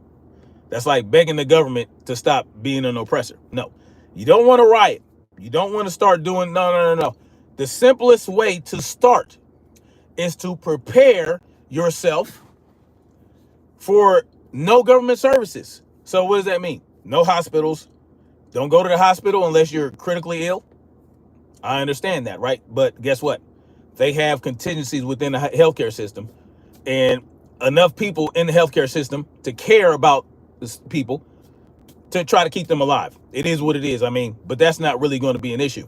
That's like begging the government to stop being an oppressor. No, you don't want to riot. You don't want to start doing, no. The simplest way to start is to prepare yourself for no government services. So what does that mean? No hospitals. Don't go to the hospital unless you're critically ill. I understand that, right? But guess what? They have contingencies within the healthcare system and enough people in the healthcare system to care about this people to try to keep them alive. It is what it is. I mean, but that's not really going to be an issue.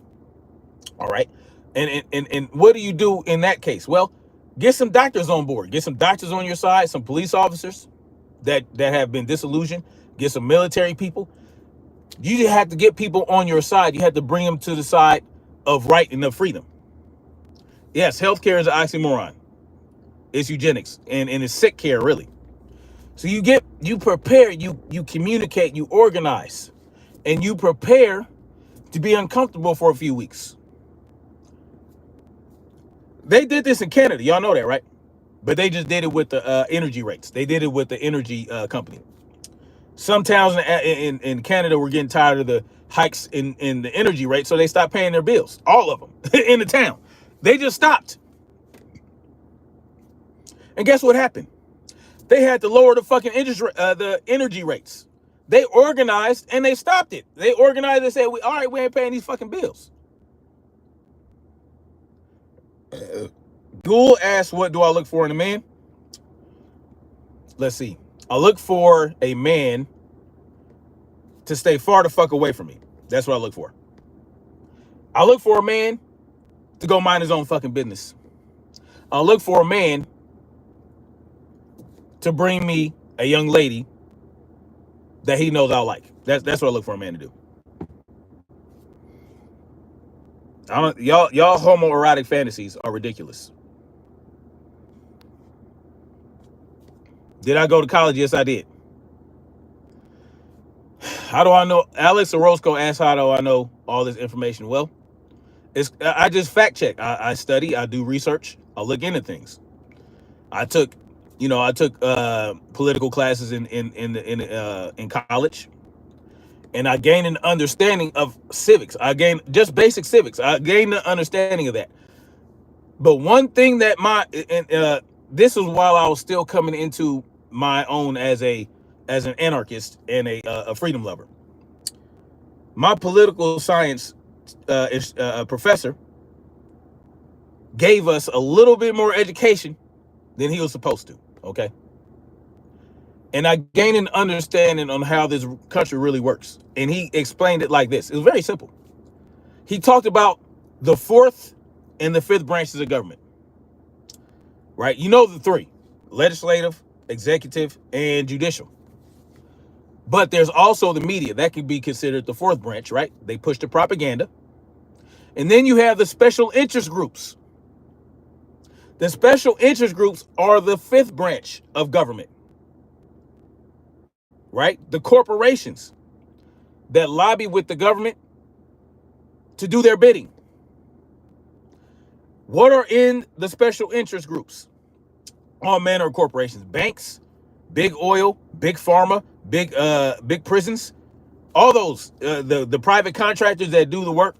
All right. And what do you do in that case? Well, get some doctors on board. Get some doctors on your side, some police officers that have been disillusioned. Get some military people. You just have to get people on your side. You have to bring them to the side of right and of freedom. Yes, healthcare is an oxymoron. It's eugenics and it's sick care, really. So you prepare, you communicate, you organize, and you prepare to be uncomfortable for a few weeks. They did this in Canada. Y'all know that, right? But they just did it with the energy rates. They did it with the energy company. Some towns in Canada were getting tired of the hikes in the energy rate, so they stopped paying their bills. All of them in the town. They just stopped. And guess what happened? They had to lower the fucking the energy rates. They organized and they stopped it. They organized and said, all right, we ain't paying these fucking bills. Ghoul asked, what do I look for in a man? Let's see. I look for a man to stay far the fuck away from me. That's what I look for. I look for a man to go mind his own fucking business. I look for a man to bring me a young lady that he knows I'll like. That's what I look for a man to do. Y'all homoerotic fantasies are ridiculous. Did I go to college? Yes, I did. How do I know? Alex Orozco asked, how do I know all this information? Well, I just fact check. I study. I do research. I look into things. I took political classes in college, and I gained an understanding of civics. I gained just basic civics. I gained an understanding of that. But one thing that this was while I was still coming into my own as an anarchist and a freedom lover. My political science professor gave us a little bit more education than he was supposed to, okay? And I gained an understanding on how this country really works. And he explained it like this. It was very simple. He talked about the fourth and the fifth branches of government, right? You know the three: legislative, executive, and judicial. But there's also the media. That could be considered the fourth branch, right? They push the propaganda. And then you have the special interest groups. The special interest groups are the fifth branch of government, right? The corporations that lobby with the government to do their bidding. What are in the special interest groups? All manner of corporations: banks, big oil, big pharma, big prisons. All those the private contractors that do the work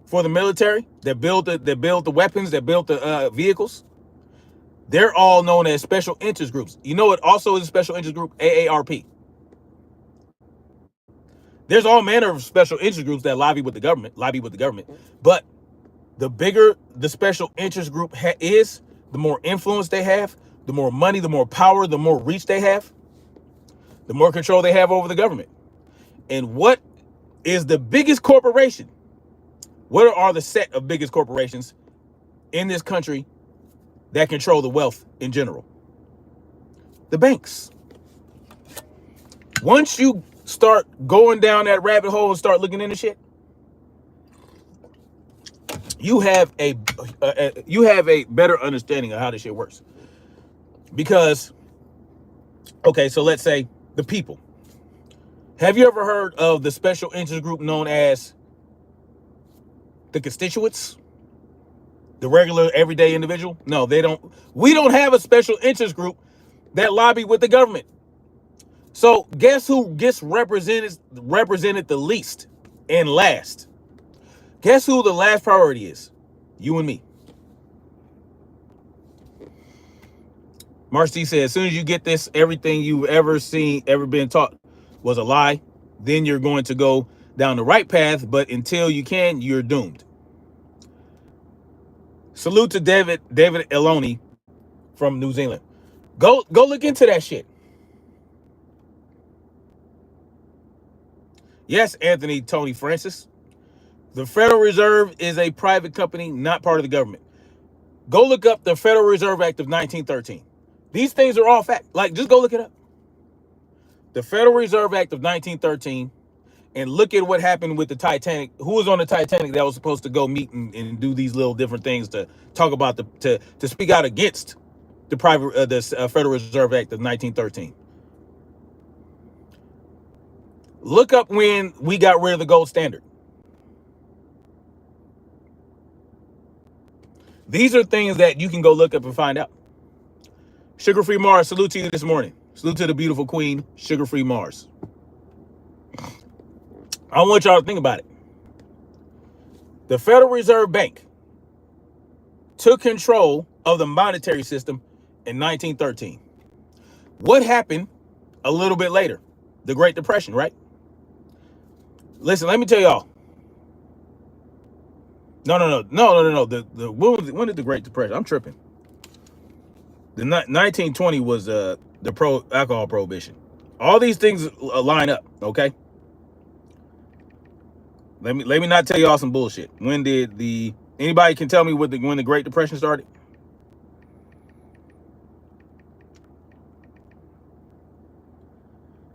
for the military, that build the weapons, that build the vehicles. They're all known as special interest groups. You know what also is a special interest group? AARP. There's all manner of special interest groups that lobby with the government, but the bigger the special interest group is, the more influence they have, the more money, the more power, the more reach they have, the more control they have over the government. And what is the biggest corporation? What are the set of biggest corporations in this country that control the wealth in general? The banks. Once you start going down that rabbit hole and start looking into shit, you have a better understanding of how this shit works. Because, okay, so let's say the people. Have you ever heard of the special interest group known as the constituents? The regular, everyday individual? No, they don't. We don't have a special interest group that lobby with the government. So guess who gets represented the least and last? Guess who the last priority is? You and me. Mark C said, as soon as you get this, everything you've ever seen, ever been taught was a lie. Then you're going to go down the right path, but until you can, you're doomed. Salute to David Eloni from New Zealand. Go look into that shit. Yes, Anthony Tony Francis. The Federal Reserve is a private company, not part of the government. Go look up the Federal Reserve Act of 1913. These things are all fact. Like, just go look it up. The Federal Reserve Act of 1913, and look at what happened with the Titanic. Who was on the Titanic that was supposed to go meet and do these little different things to talk about to speak out against the Federal Reserve Act of 1913. Look up when we got rid of the gold standard. These are things that you can go look up and find out. Sugar Free Mars, salute to you this morning. Salute to the beautiful queen, Sugar Free Mars. I want y'all to think about it. The Federal Reserve Bank took control of the monetary system in 1913. What happened a little bit later? The Great Depression, right? Listen, let me tell y'all. No. When did the Great Depression? I'm tripping. The 1920 was the alcohol prohibition. All these things line up, okay? Let me not tell y'all some bullshit. When did anybody can tell me when the Great Depression started?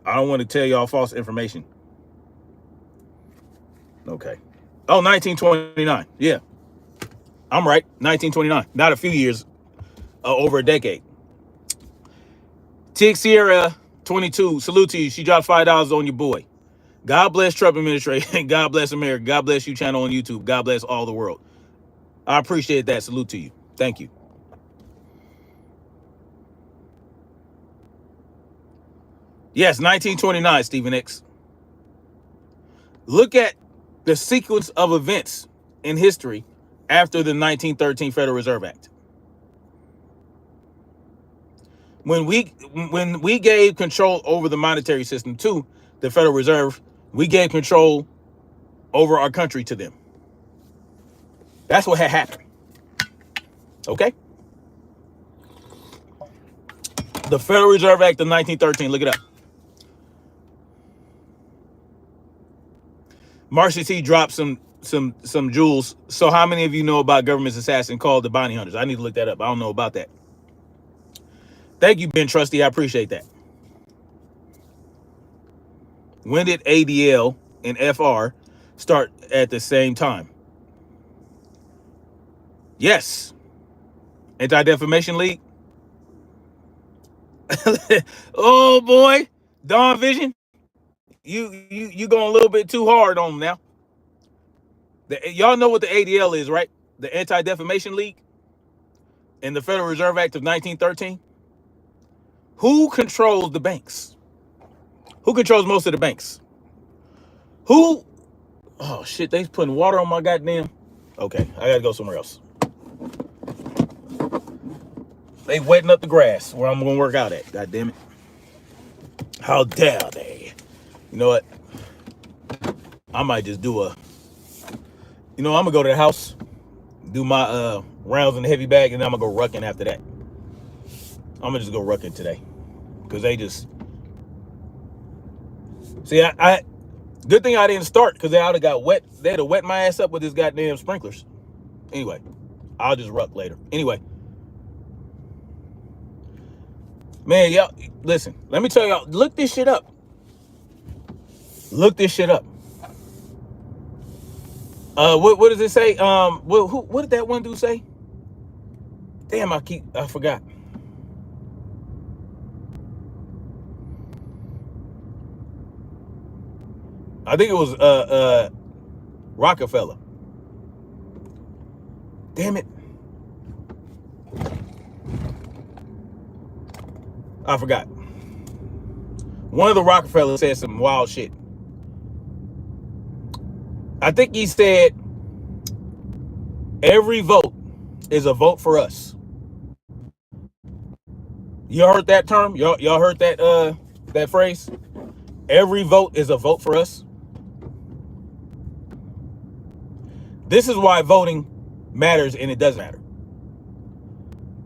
I don't want to tell y'all false information. Okay. Oh, 1929. Yeah. I'm right. 1929. Not a few years, over a decade. TX Sierra 22, salute to you. She dropped $5 on your boy. God bless Trump administration. God bless America. God bless you channel on YouTube. God bless all the world. I appreciate that. Salute to you. Thank you. Yes, 1929, Stephen X. Look at the sequence of events in history after the 1913 Federal Reserve Act. When we gave control over the monetary system to the Federal Reserve, we gave control over our country to them. That's what had happened. Okay? The Federal Reserve Act of 1913, look it up. Marcia T dropped some jewels. So how many of you know about government's assassin called the bounty hunters? I need to look that up. I don't know about that. Thank you, Ben Trusty. I appreciate that. When did ADL and FR start at the same time? Yes. Anti-Defamation League. Oh boy, Dawn Vision. You going a little bit too hard on them now. Y'all know what the ADL is, right? The Anti-Defamation League and the Federal Reserve Act of 1913. Who controls the banks? Who controls most of the banks? Who? Oh shit, they putting water on my goddamn. Okay, I gotta go somewhere else. They wetting up the grass where I'm gonna work out at. God damn it. How dare they? You know what? I might just do I'm gonna go to the house, do my rounds in the heavy bag, and then I'm gonna go rucking after that. I'm gonna just go rucking today. Because they just see I good thing I didn't start, because they ought to got wet. They'd have wet my ass up with this goddamn sprinklers. Anyway, I'll just ruck later. Anyway. Man, y'all, listen, let me tell y'all, look this shit up. Look this shit up. What does it say? What did that one dude say? Damn, I forgot. I think it was Rockefeller. Damn it. I forgot. One of the Rockefellers said some wild shit. I think he said, every vote is a vote for us. You heard that term? Y'all heard that phrase? Every vote is a vote for us. This is why voting matters and it doesn't matter.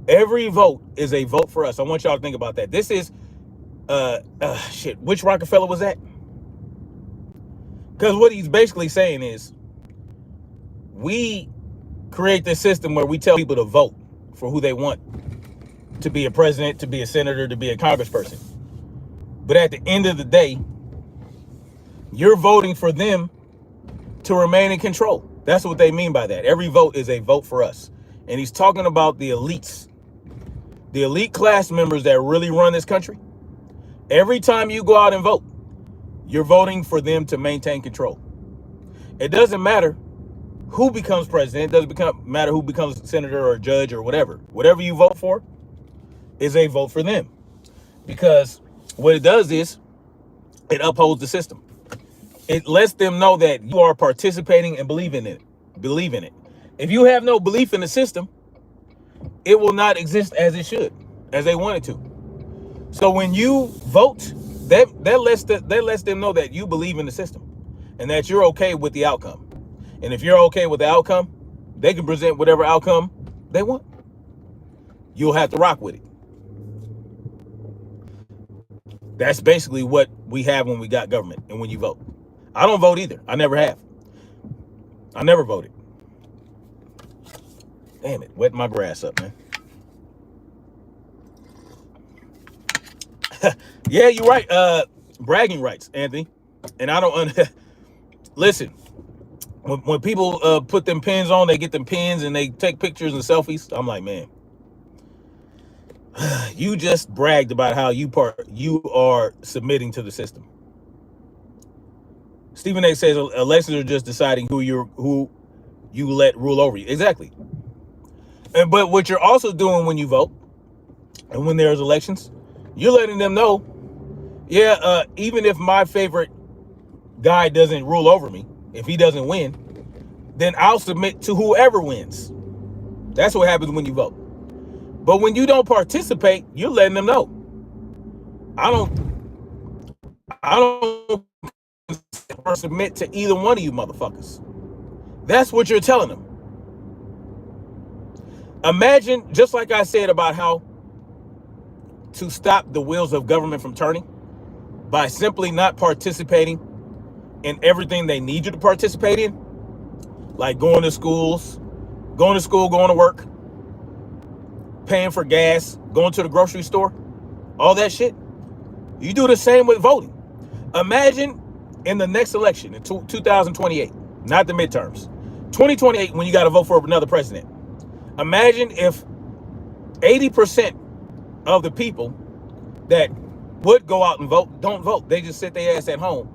Every vote is a vote for us. I want y'all to think about that. This is, shit, which Rockefeller was that? Because what he's basically saying is, we create this system where we tell people to vote for who they want to be a president, to be a senator, to be a congressperson. But at the end of the day, you're voting for them to remain in control. That's what they mean by that. Every vote is a vote for us. And he's talking about the elites. The elite class members that really run this country. Every time you go out and vote, you're voting for them to maintain control. It doesn't matter who becomes president. It doesn't matter who becomes senator or judge or whatever. Whatever you vote for is a vote for them. Because what it does is it upholds the system. It lets them know that you are participating and believe in it. If you have no belief in the system, it will not exist as it should, as they want it to. So when you vote, that lets them know that you believe in the system and that you're okay with the outcome. And if you're okay with the outcome, they can present whatever outcome they want. You'll have to rock with it. That's basically what we have when we got government and when you vote. I don't vote either. I never have. I never voted. Damn it, wetting my grass up, man. Yeah, you're right. Bragging rights, Anthony. And I don't listen. When people put them pins on, they get them pins and they take pictures and selfies. I'm like, man, you just bragged about how you are submitting to the system. Stephen A says elections are just deciding who you let rule over you. Exactly. But what you're also doing when you vote and when there's elections, you're letting them know, yeah, even if my favorite guy doesn't rule over me, if he doesn't win, then I'll submit to whoever wins. That's what happens when you vote. But when you don't participate, you're letting them know. I don't or submit to either one of you motherfuckers. That's what you're telling them. Imagine, just like I said about how to stop the wheels of government from turning by simply not participating in everything they need you to participate in, like going to school, going to work, paying for gas, going to the grocery store, all that shit. You do the same with voting. Imagine in the next election in 2028, not the midterms, 2028, when you got to vote for another president. Imagine if 80% of the people that would go out and vote don't vote. They just sit their ass at home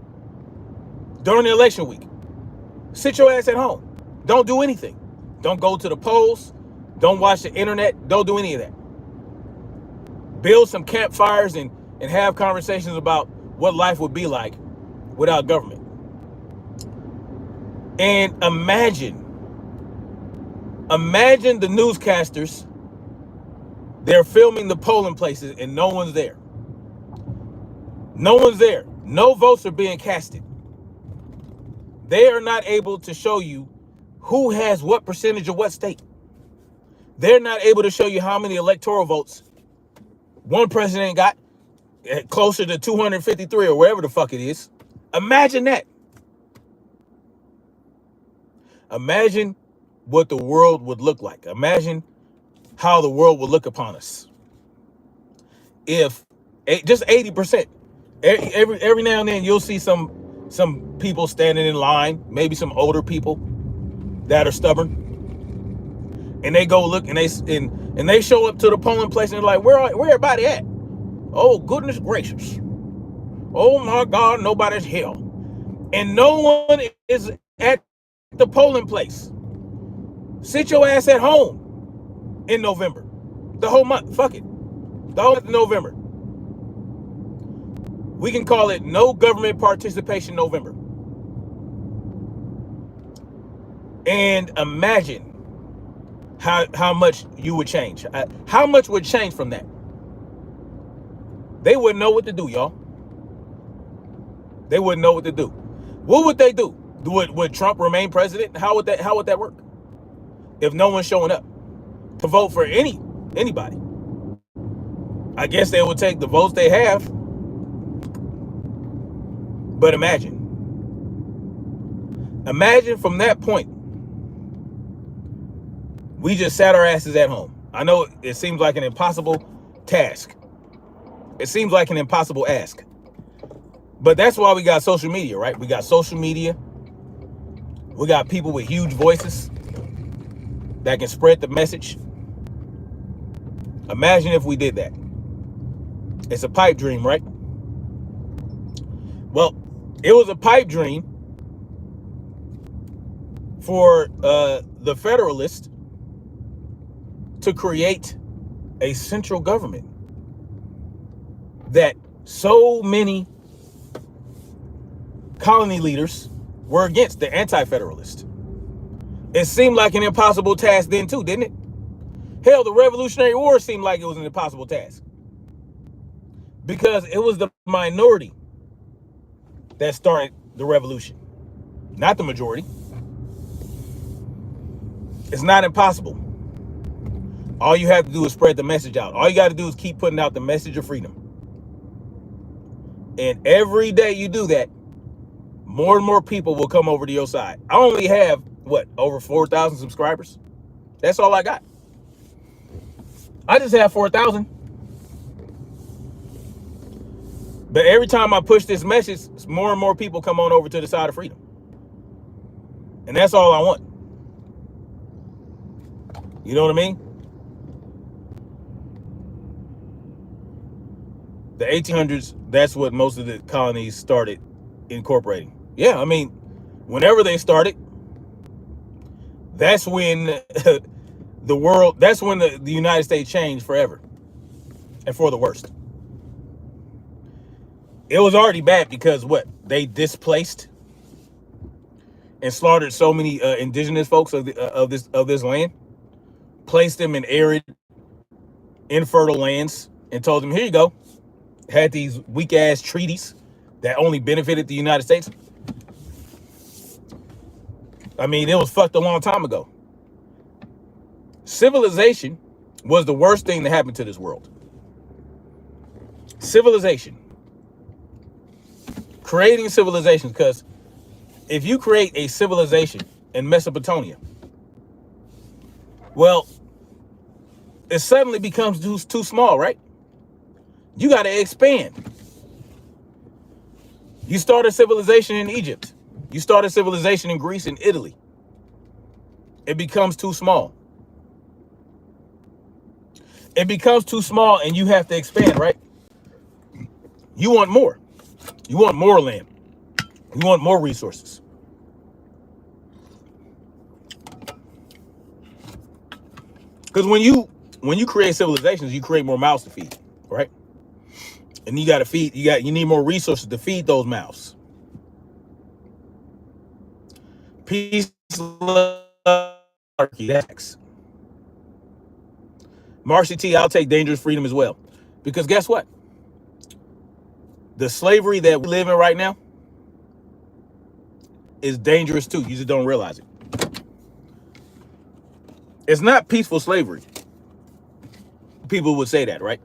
during the election week. Sit your ass at home. Don't do anything. Don't go to the polls. Don't watch the internet. Don't do any of that. Build some campfires and have conversations about what life would be like without government. And imagine the newscasters, they're filming the polling places and no one's there. No one's there. No votes are being casted. They are not able to show you who has what percentage of what state. They're not able to show you how many electoral votes one president got, closer to 253 or wherever the fuck it is. Imagine that. Imagine what the world would look like. Imagine how the world would look upon us if just 80%. Every now and then you'll see some people standing in line, maybe some older people that are stubborn, and they go look and they show up to the polling place and they're like, where everybody at? Oh, goodness gracious. Oh my God, nobody's here. And no one is at the polling place. Sit your ass at home in November. The whole month. Fuck it. The whole month of November. We can call it No Government Participation November. And imagine how much you would change. How much would change from that? They wouldn't know what to do, y'all. They wouldn't know what to do. What would they do? Would Trump remain president? How would that work? If no one's showing up to vote for anybody. I guess they would take the votes they have. But imagine from that point, we just sat our asses at home. I know it seems like an impossible task. It seems like an impossible ask. But that's why we got social media, right? We got social media. We got people with huge voices that can spread the message. Imagine if we did that. It's a pipe dream, right? Well, it was a pipe dream for the Federalists to create a central government that so many colony leaders were against, the anti-federalist. It seemed like an impossible task then too, didn't it? Hell, the Revolutionary War seemed like it was an impossible task because it was the minority that started the revolution, not the majority. It's not impossible. All you have to do is spread the message out. All you got to do is keep putting out the message of freedom. And every day you do that, more and more people will come over to your side. I only have, over 4,000 subscribers? That's all I got. I just have 4,000. But every time I push this message, more and more people come on over to the side of freedom. And that's all I want. You know what I mean? The 1800s, that's what most of the colonies started incorporating. Yeah, I mean, whenever they started, that's when the United States changed forever and for the worst. It was already bad because they displaced and slaughtered so many indigenous folks of this land, placed them in arid, infertile lands, and told them, here you go. Had these weak ass treaties that only benefited the United States. I mean, it was fucked a long time ago. Civilization was the worst thing that happened to this world. Civilization. Creating civilizations, because if you create a civilization in Mesopotamia, well, it suddenly becomes too small, right? You got to expand. You start a civilization in Egypt. You start a civilization in Greece and Italy. It becomes too small. It becomes too small and you have to expand, right? You want more. You want more land. You want more resources. Because when you create civilizations, you create more mouths to feed, right? And you got to feed, you need more resources to feed those mouths. Peace, love, anarchy, that's Marcy T, I'll take dangerous freedom as well. Because guess what? The slavery that we live in right now is dangerous too. You just don't realize it. It's not peaceful slavery. People would say that, right?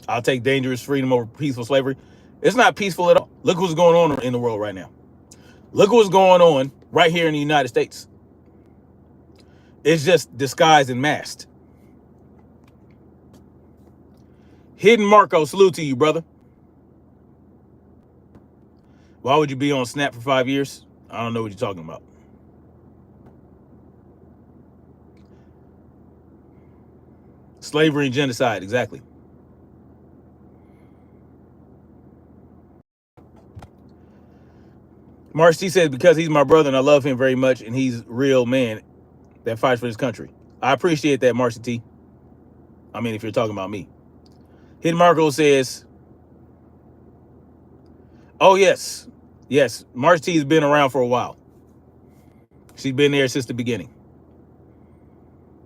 I'll take dangerous freedom over peaceful slavery. It's not peaceful at all. Look what's going on in the world right now. Look what's going on right here in the United States. It's just disguised and masked. Hidden Marco, salute to you, brother. Why would you be on Snap for 5 years? I don't know what you're talking about. Slavery and genocide, exactly. Marcy says, because he's my brother and I love him very much and he's a real man that fights for his country. I appreciate that, Marcy T. I mean, if you're talking about me. Hidden Marco says, oh, yes. Yes, Marcy T has been around for a while. She's been there since the beginning.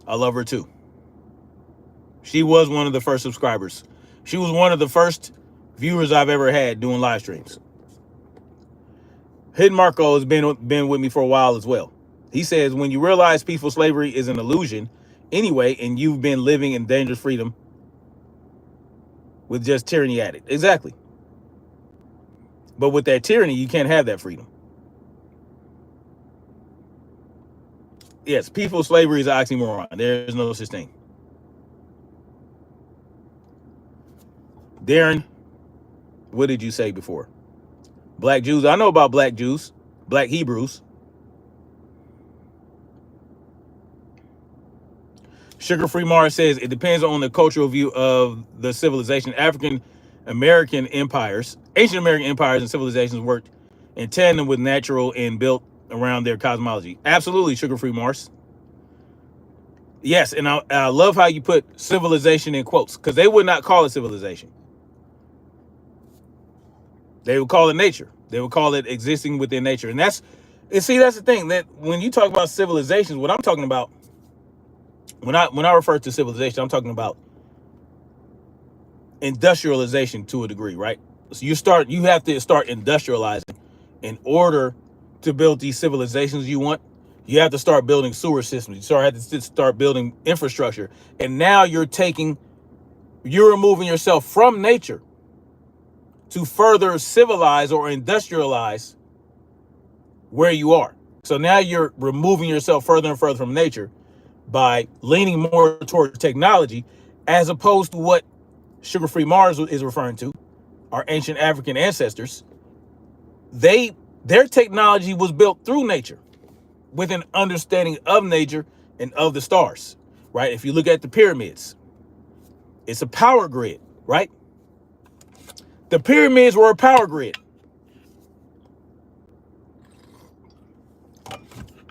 I love her too. She was one of the first subscribers. She was one of the first viewers I've ever had doing live streams. Hidden Marco has been with me for a while as well. He says, when you realize peaceful slavery is an illusion anyway, and you've been living in dangerous freedom with just tyranny at it. Exactly. But with that tyranny, you can't have that freedom. Yes, peaceful slavery is an oxymoron. There's no such thing. Darren, what did you say before? Black Jews. I know about black Jews, black Hebrews. Sugar Free Mars says it depends on the cultural view of the civilization. African American empires, Asian American empires and civilizations worked in tandem with natural and built around their cosmology. Absolutely, Sugar Free Mars. Yes, and I love how you put civilization in quotes, because they would not call it civilization. They would call it nature. They would call it existing within nature. And that's the thing, that when you talk about civilizations, what I'm talking about, when I refer to civilization, I'm talking about industrialization to a degree, right? So you have to start industrializing in order to build these civilizations you want. You have to start building sewer systems. You have to start building infrastructure. And now you're removing yourself from nature to further civilize or industrialize where you are. So now you're removing yourself further and further from nature by leaning more toward technology, as opposed to what Sugar Free Mars is referring to, our ancient African ancestors. Their technology was built through nature with an understanding of nature and of the stars, right? If you look at the pyramids, it's a power grid, right? The pyramids were a power grid.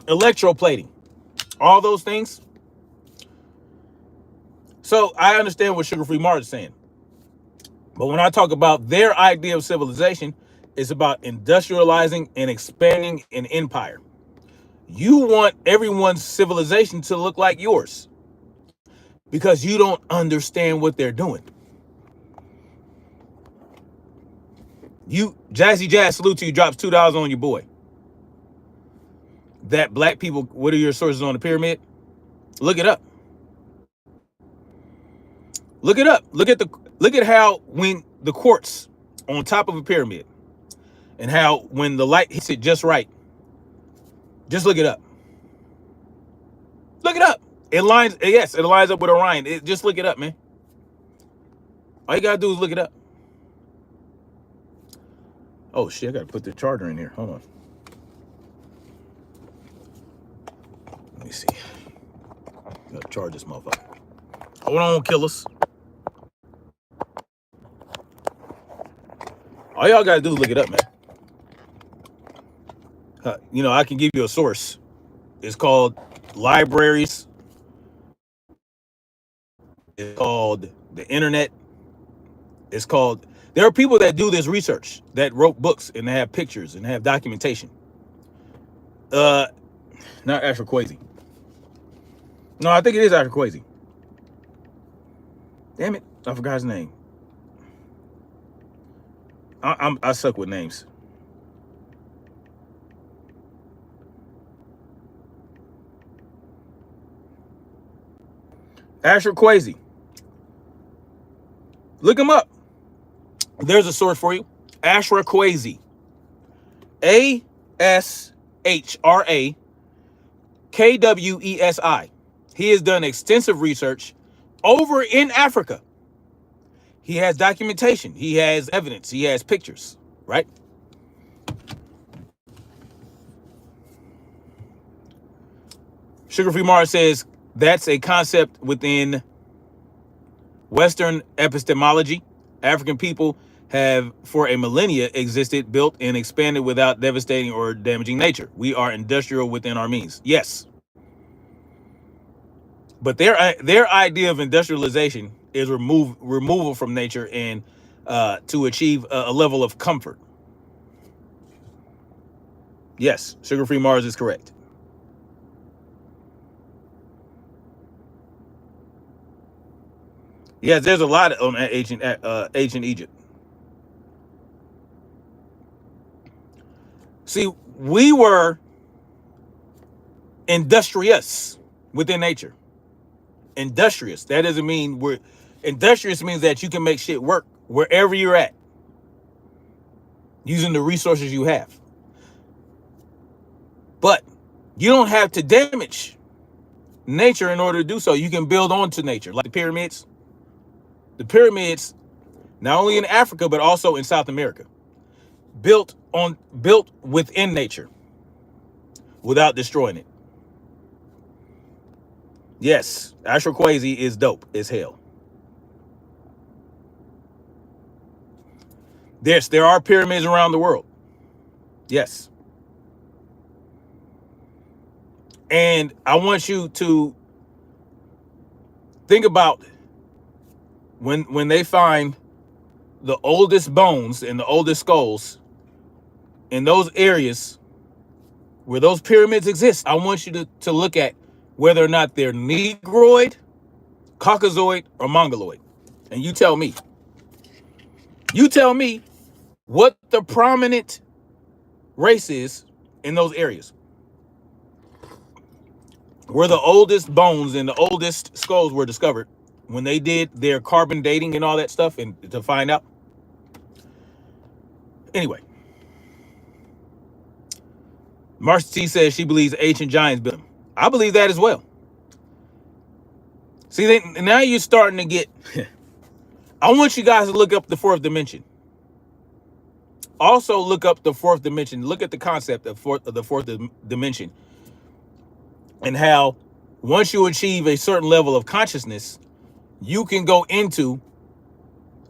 Electroplating, all those things. So I understand what Sugar Free Mars is saying. But when I talk about their idea of civilization, it's about industrializing and expanding an empire. You want everyone's civilization to look like yours because you don't understand what they're doing. Jazzy Jazz, salute to you, drops $2 on your boy. that black people, what are your sources on the pyramid? Look it up. Look it up. Look at how when the quartz on top of a pyramid and how when the light hits it just right. Just look it up. Look it up. It lines up with Orion. Just look it up, man. All you gotta do is look it up. Oh shit, I gotta put the charger in here. Hold on. Let me see. Gotta charge this motherfucker. Hold on, killers. All y'all gotta do is look it up, man. I can give you a source. It's called libraries. It's called the internet. It's called. There are people that do this research that wrote books and they have pictures and they have documentation. Not Asher Kwesi. No, I think it is Asher Kwesi. Damn it, I forgot his name. I suck with names. Asher Kwesi. Look him up. There's a source for you. Asher Kwesi. ASHRAKWESI. He has done extensive research over in Africa. He has documentation. He has evidence. He has pictures, right? Sugar Free Mars says that's a concept within Western epistemology. African people have for a millennia existed, built, and expanded without devastating or damaging nature. We are industrial within our means. Yes. But their idea of industrialization is removal from nature and to achieve a level of comfort. Yes, Sugar Free Mars is correct. Yes, there's a lot on ancient Egypt. See, we were industrious within nature. Industrious. That doesn't mean we're industrious. Means that you can make shit work wherever you're at, using the resources you have. But you don't have to damage nature in order to do so. You can build onto nature, like the pyramids. The pyramids, not only in Africa but also in South America, built within nature, without destroying it. Yes, Asher Kwesi is dope as hell. Yes, there are pyramids around the world. Yes. And I want you to think about when they find the oldest bones and the oldest skulls in those areas where those pyramids exist. I want you to look at whether or not they're Negroid, Caucasoid, or Mongoloid. And you tell me. You tell me what the prominent race is in those areas where the oldest bones and the oldest skulls were discovered when they did their carbon dating and all that stuff and to find out. Anyway, Marcia T says she believes ancient giants built them. I believe that as well. See, now you're starting to get... I want you guys to look up the fourth dimension. Also look up the fourth dimension. Look at the concept of the fourth dimension and how once you achieve a certain level of consciousness, you can go into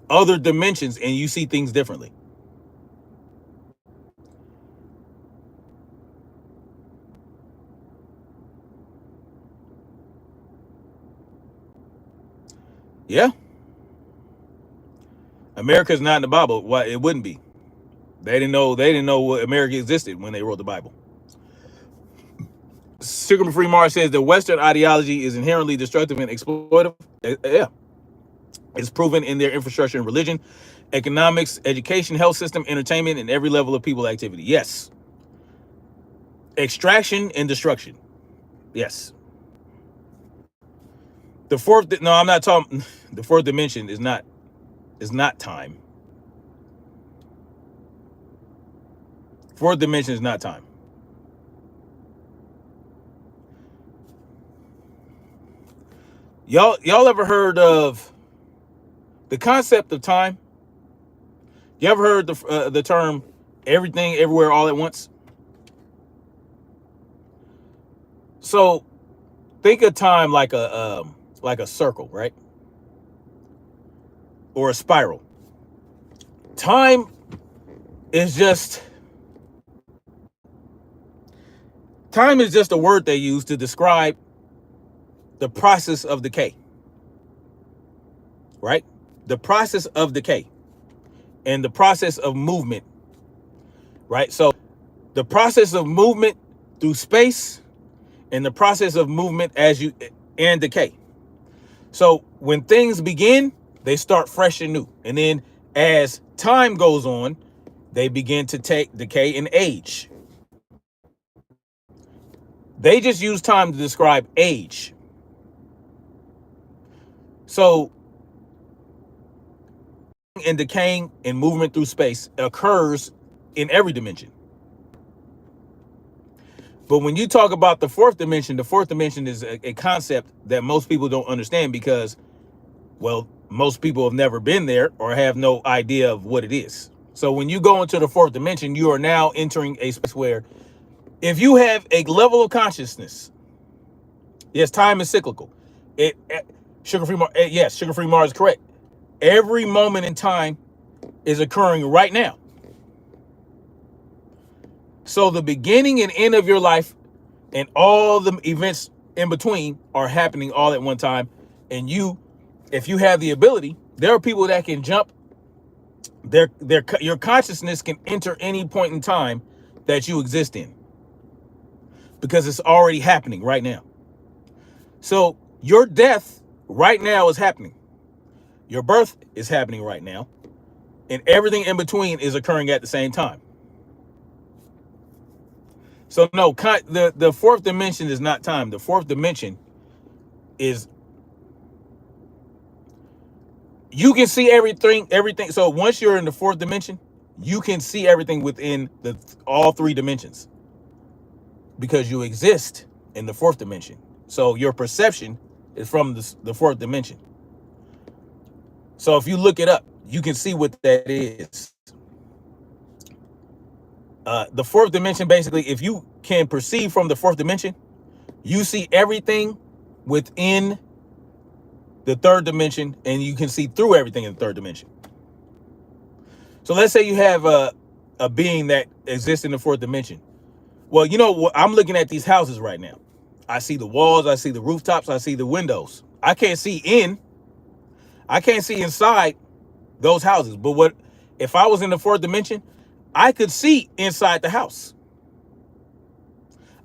other dimensions and you see things differently. Yeah. America's not in the Bible. Why it wouldn't be? They didn't know what America existed when they wrote the Bible. Sugar Free Mars says the Western ideology is inherently destructive and exploitative. Yeah. It's proven in their infrastructure and religion, economics, education, health system, entertainment, and every level of people activity. Yes. Extraction and destruction. Yes. The fourth, no, I'm not talking, the fourth dimension is not time. Fourth dimension is not time. Y'all ever heard of the concept of time? You ever heard the term everything, everywhere, all at once? So think of time like a circle, right? Or a spiral. Time is just a word they use to describe the process of decay, right? The process of decay and the process of movement, right? So the process of movement through space and the process of movement and decay. So when things begin, they start fresh and new. And then as time goes on, they begin to decay and age. They just use time to describe age. So and decaying and movement through space occurs in every dimension. But when you talk about the fourth dimension is a concept that most people don't understand because, well, most people have never been there or have no idea of what it is. So when you go into the fourth dimension, you are now entering a space where if you have a level of consciousness, yes, time is cyclical. Sugar-free Mars is correct. Every moment in time is occurring right now. So the beginning and end of your life and all the events in between are happening all at one time. And if you have the ability, there are people that can jump. Your consciousness can enter any point in time that you exist in because it's already happening right now. So your death right now is happening. Your birth is happening right now. And everything in between is occurring at the same time. So no, the fourth dimension is not time. The fourth dimension is you can see everything. So once you're in the fourth dimension, you can see everything within all three dimensions because you exist in the fourth dimension. So your perception is from the fourth dimension. So if you look it up, you can see what that is. The fourth dimension, basically, if you can perceive from the fourth dimension, you see everything within the third dimension, and you can see through everything in the third dimension. So let's say you have a being that exists in the fourth dimension. Well, you know, I'm looking at these houses right now. I see the walls, I see the rooftops, I see the windows. I can't see inside those houses. But if I was in the fourth dimension, I could see inside the house.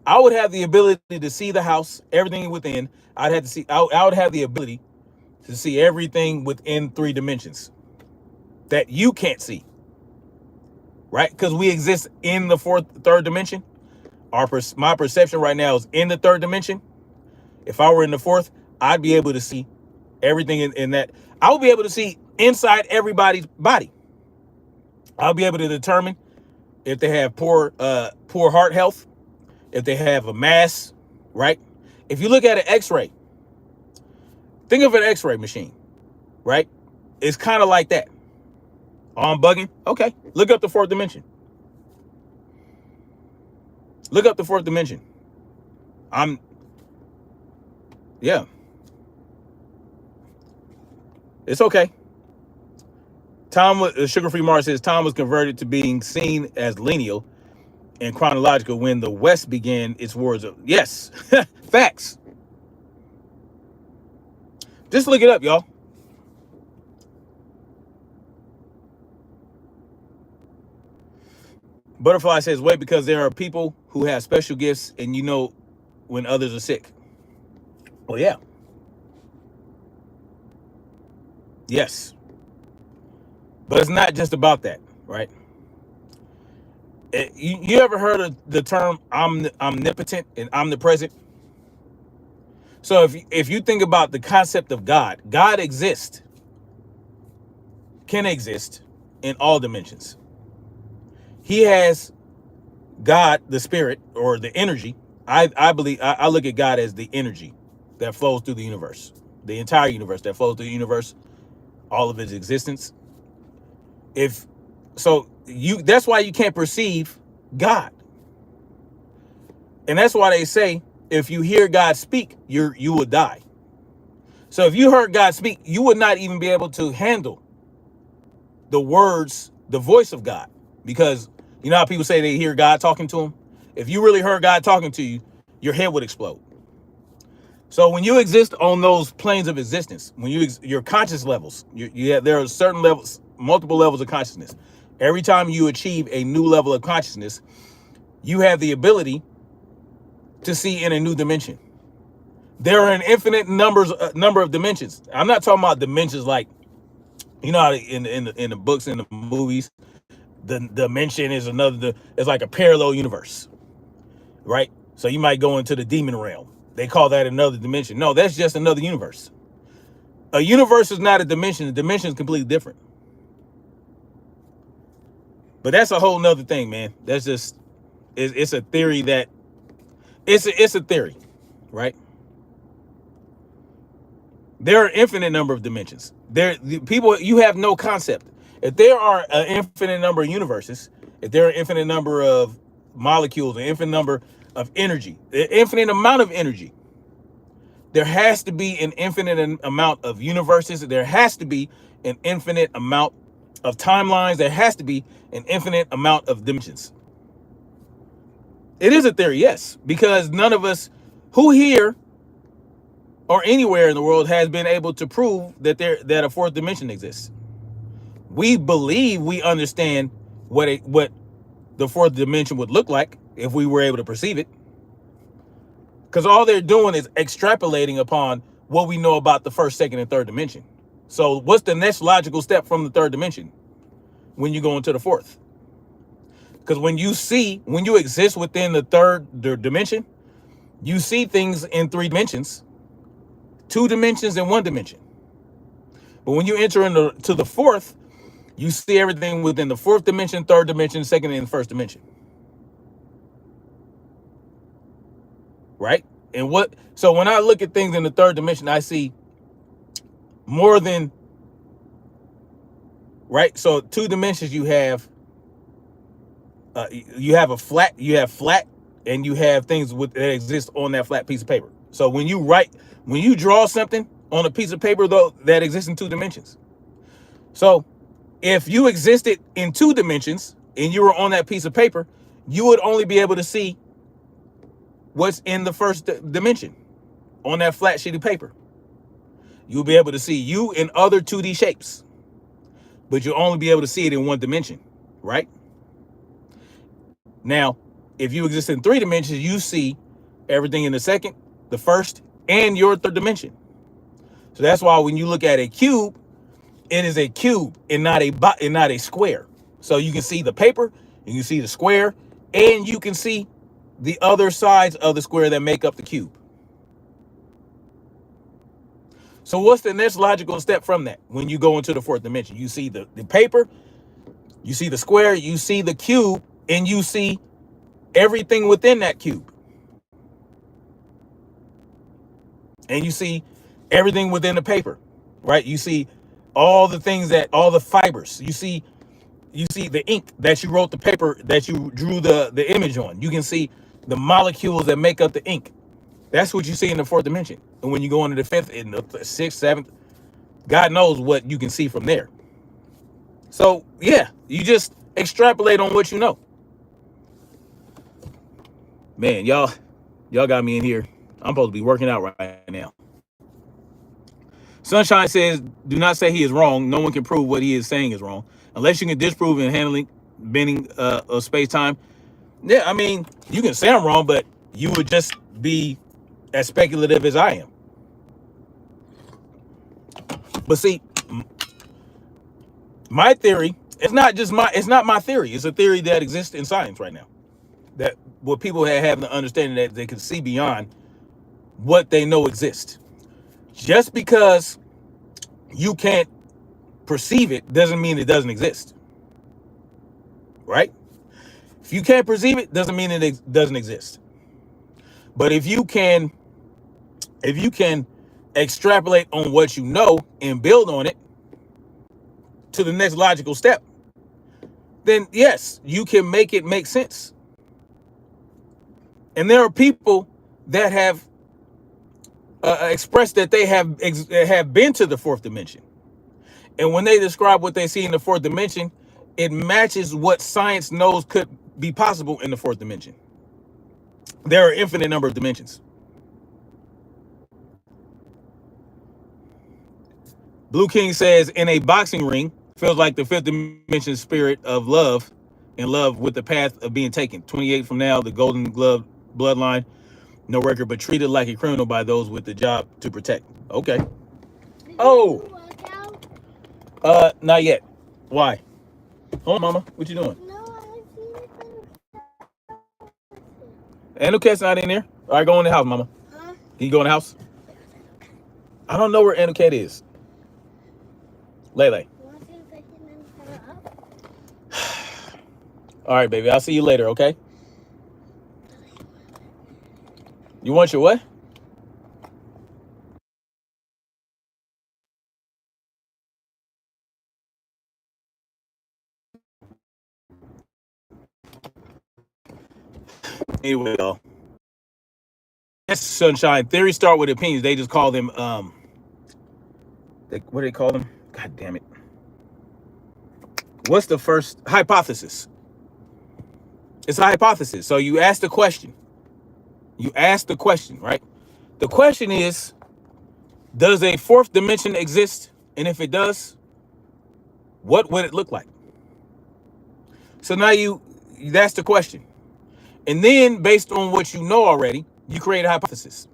I would have the ability to see the house, everything within. I would have the ability to see everything within three dimensions that you can't see, right? Because we exist in the third dimension. My perception right now is in the third dimension. If I were in the fourth, I'd be able to see everything in that. I would be able to see inside everybody's body. I'll be able to determine if they have poor heart health, if they have a mass, right? If you look at an X-ray, think of an X-ray machine, right? It's kind of like that. Oh, I'm bugging? Okay, look up the fourth dimension. Look up the fourth dimension. Yeah. It's okay. Sugar-free Mars says time was converted to being seen as lineal and chronological when the West began its wars of yes. Facts. Just look it up, y'all. Butterfly says, wait, because there are people who have special gifts and you know when others are sick. Well, yeah. Yes. But it's not just about that, right? You ever heard of the term omnipotent and omnipresent? So if you think about the concept of God, God exists, can exist in all dimensions. He has God, the spirit or the energy. I believe I look at God as the energy that flows through the universe, the entire universe that flows through the universe, all of its existence. If so, that's why you can't perceive God, and that's why they say if you hear God speak, you will die. So if you heard God speak, you would not even be able to handle the words, the voice of God, because you know how people say they hear God talking to them. If you really heard God talking to you, your head would explode. So when you exist on those planes of existence, when your conscious levels, there are certain levels, multiple levels of consciousness. Every time you achieve a new level of consciousness, you have the ability to see in a new dimension. There are an infinite number of dimensions. I'm not talking about dimensions like, you know, in the books and the movies, the dimension is it's like a parallel universe, right? So you might go into the demon realm. They call that another dimension. No, that's just another universe. A universe is not a dimension. A dimension is completely different. But that's a whole nother thing, man. That's just it's a theory that it's a theory, right? There are an infinite number of dimensions. People, you have no concept. If there are an infinite number of universes, if there are an infinite number of molecules, an infinite number of energy, an infinite amount of energy, there has to be an infinite amount of universes. There has to be an infinite amount of timelines. There has to be an infinite amount of dimensions. It is a theory, yes, because none of us who here or anywhere in the world has been able to prove that a fourth dimension exists. We believe we understand what the fourth dimension would look like if we were able to perceive it. Because all they're doing is extrapolating upon what we know about the first, second, and third dimension. So what's the next logical step from the third dimension when you go into the fourth? Because when you exist within the third dimension, you see things in 3 dimensions, 2 dimensions, and 1 dimension. But when you enter into the fourth, you see everything within the 4th dimension, 3rd dimension, 2nd, and 1st dimension. Right? So when I look at things in the 3rd dimension, I see more than, right? So 2 dimensions, you have flat, and you have things that exist on that flat piece of paper. So when you draw something on a piece of paper, though, that exists in 2 dimensions. So if you existed in 2 dimensions and you were on that piece of paper, you would only be able to see what's in the 1st dimension on that flat sheet of paper. You'll be able to see you in other 2D shapes, but you'll only be able to see it in 1 dimension, right? Now, if you exist in 3 dimensions, you see everything in the 2nd, the 1st, and your 3rd dimension. So that's why when you look at a cube, it is a cube and not a square. So you can see the paper, you can see the square, and you can see the other sides of the square that make up the cube. So what's the next logical step from that? When you go into the 4th dimension, you see the paper, you see the square, you see the cube, and you see everything within that cube. And you see everything within the paper, right? You see all the fibers. You see the ink that you wrote the paper, that you drew the image on. You can see the molecules that make up the ink. That's what you see in the 4th dimension. And when you go into the 5th, and the 6th, 7th, God knows what you can see from there. So yeah, you just extrapolate on what you know. Man, y'all got me in here. I'm supposed to be working out right now. Sunshine says, do not say he is wrong. No one can prove what he is saying is wrong. Unless you can disprove in handling bending of space-time. Yeah, I mean, you can say I'm wrong, but you would just be as speculative as I am. But see, my theory it's not my theory. It's a theory that exists in science right now. That what people have the understanding that they can see beyond what they know exists. Just because you can't perceive it doesn't mean it doesn't exist. Right? If you can't perceive it, doesn't mean it doesn't exist. But if you can extrapolate on what you know and build on it to the next logical step, then yes, you can make it make sense. And there are people that have expressed that they have been to the fourth dimension. And when they describe what they see in the fourth dimension, it matches what science knows could be possible in the fourth dimension. There are infinite number of dimensions. Blue King says, in a boxing ring, feels like the fifth dimension spirit of love, in love with the path of being taken. 28 from now, the Golden Glove bloodline, no record, but treated like a criminal by those with the job to protect. Okay. Oh. Not yet. Why? Hold on, Mama. What you doing? Ain't no cat's not in there. All right, go in the house, Mama. Huh? Can you go in the house? I don't know where Cat is. Lele. All right, baby. I'll see you later, okay? You want your what? Anyway, y'all. Yes, sunshine. Theories start with opinions. They just call them, what do they call them? God damn it. What's the first? Hypothesis. It's a hypothesis. So you ask the question. You ask the question, right? The question is, does a fourth dimension exist? And if it does, what would it look like? So now that's the question. And then based on what you know already, you create a hypothesis.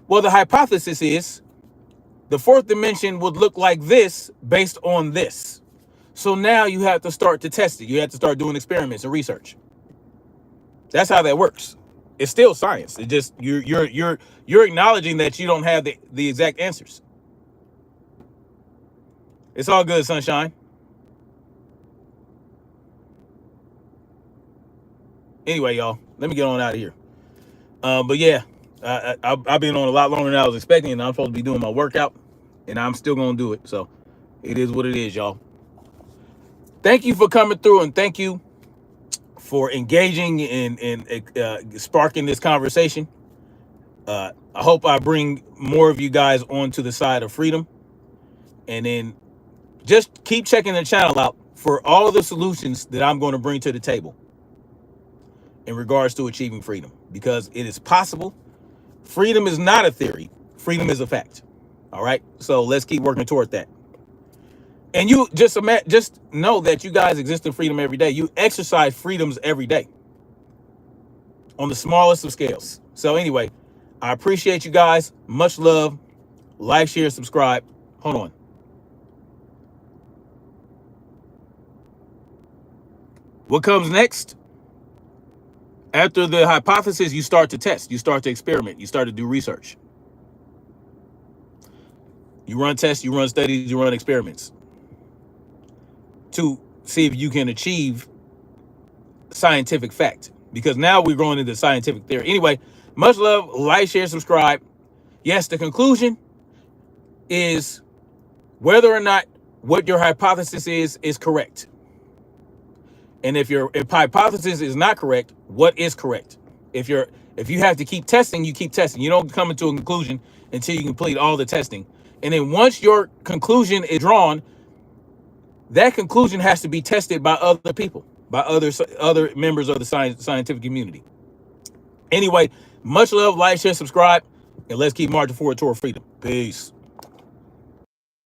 Well, the hypothesis is the fourth dimension would look like this based on this. So now you have to start to test it. You have to start doing experiments and research. That's how that works. It's still science. It just you're acknowledging that you don't have the exact answers. It's all good, sunshine. Anyway, y'all, let me get on out of here. But yeah, I've been on a lot longer than I was expecting, and I'm supposed to be doing my workout, and I'm still gonna do it. So it is what it is, y'all. Thank you for coming through, and thank you for engaging and sparking this conversation. I hope I bring more of you guys onto the side of freedom, and then just keep checking the channel out for all of the solutions that I'm going to bring to the table in regards to achieving freedom, because it is possible. Freedom is not a theory. Freedom is a fact. All right. So let's keep working toward that. And you just know that you guys exist in freedom every day. You exercise freedoms every day on the smallest of scales. So anyway, I appreciate you guys. Much love. Like, share, subscribe. Hold on. What comes next? After the hypothesis, you start to test. You start to experiment. You start to do research. You run tests. You run studies. You run experiments to see if you can achieve scientific fact. Because now we're going into scientific theory. Anyway, much love. Like, share, subscribe. Yes, the conclusion is whether or not what your hypothesis is correct. And if hypothesis is not correct, what is correct? If you have to keep testing, you keep testing. You don't come into a conclusion until you complete all the testing. And then once your conclusion is drawn, that conclusion has to be tested by other people, by other members of the scientific community. Anyway, much love, like, share, subscribe, and let's keep marching forward toward freedom. Peace.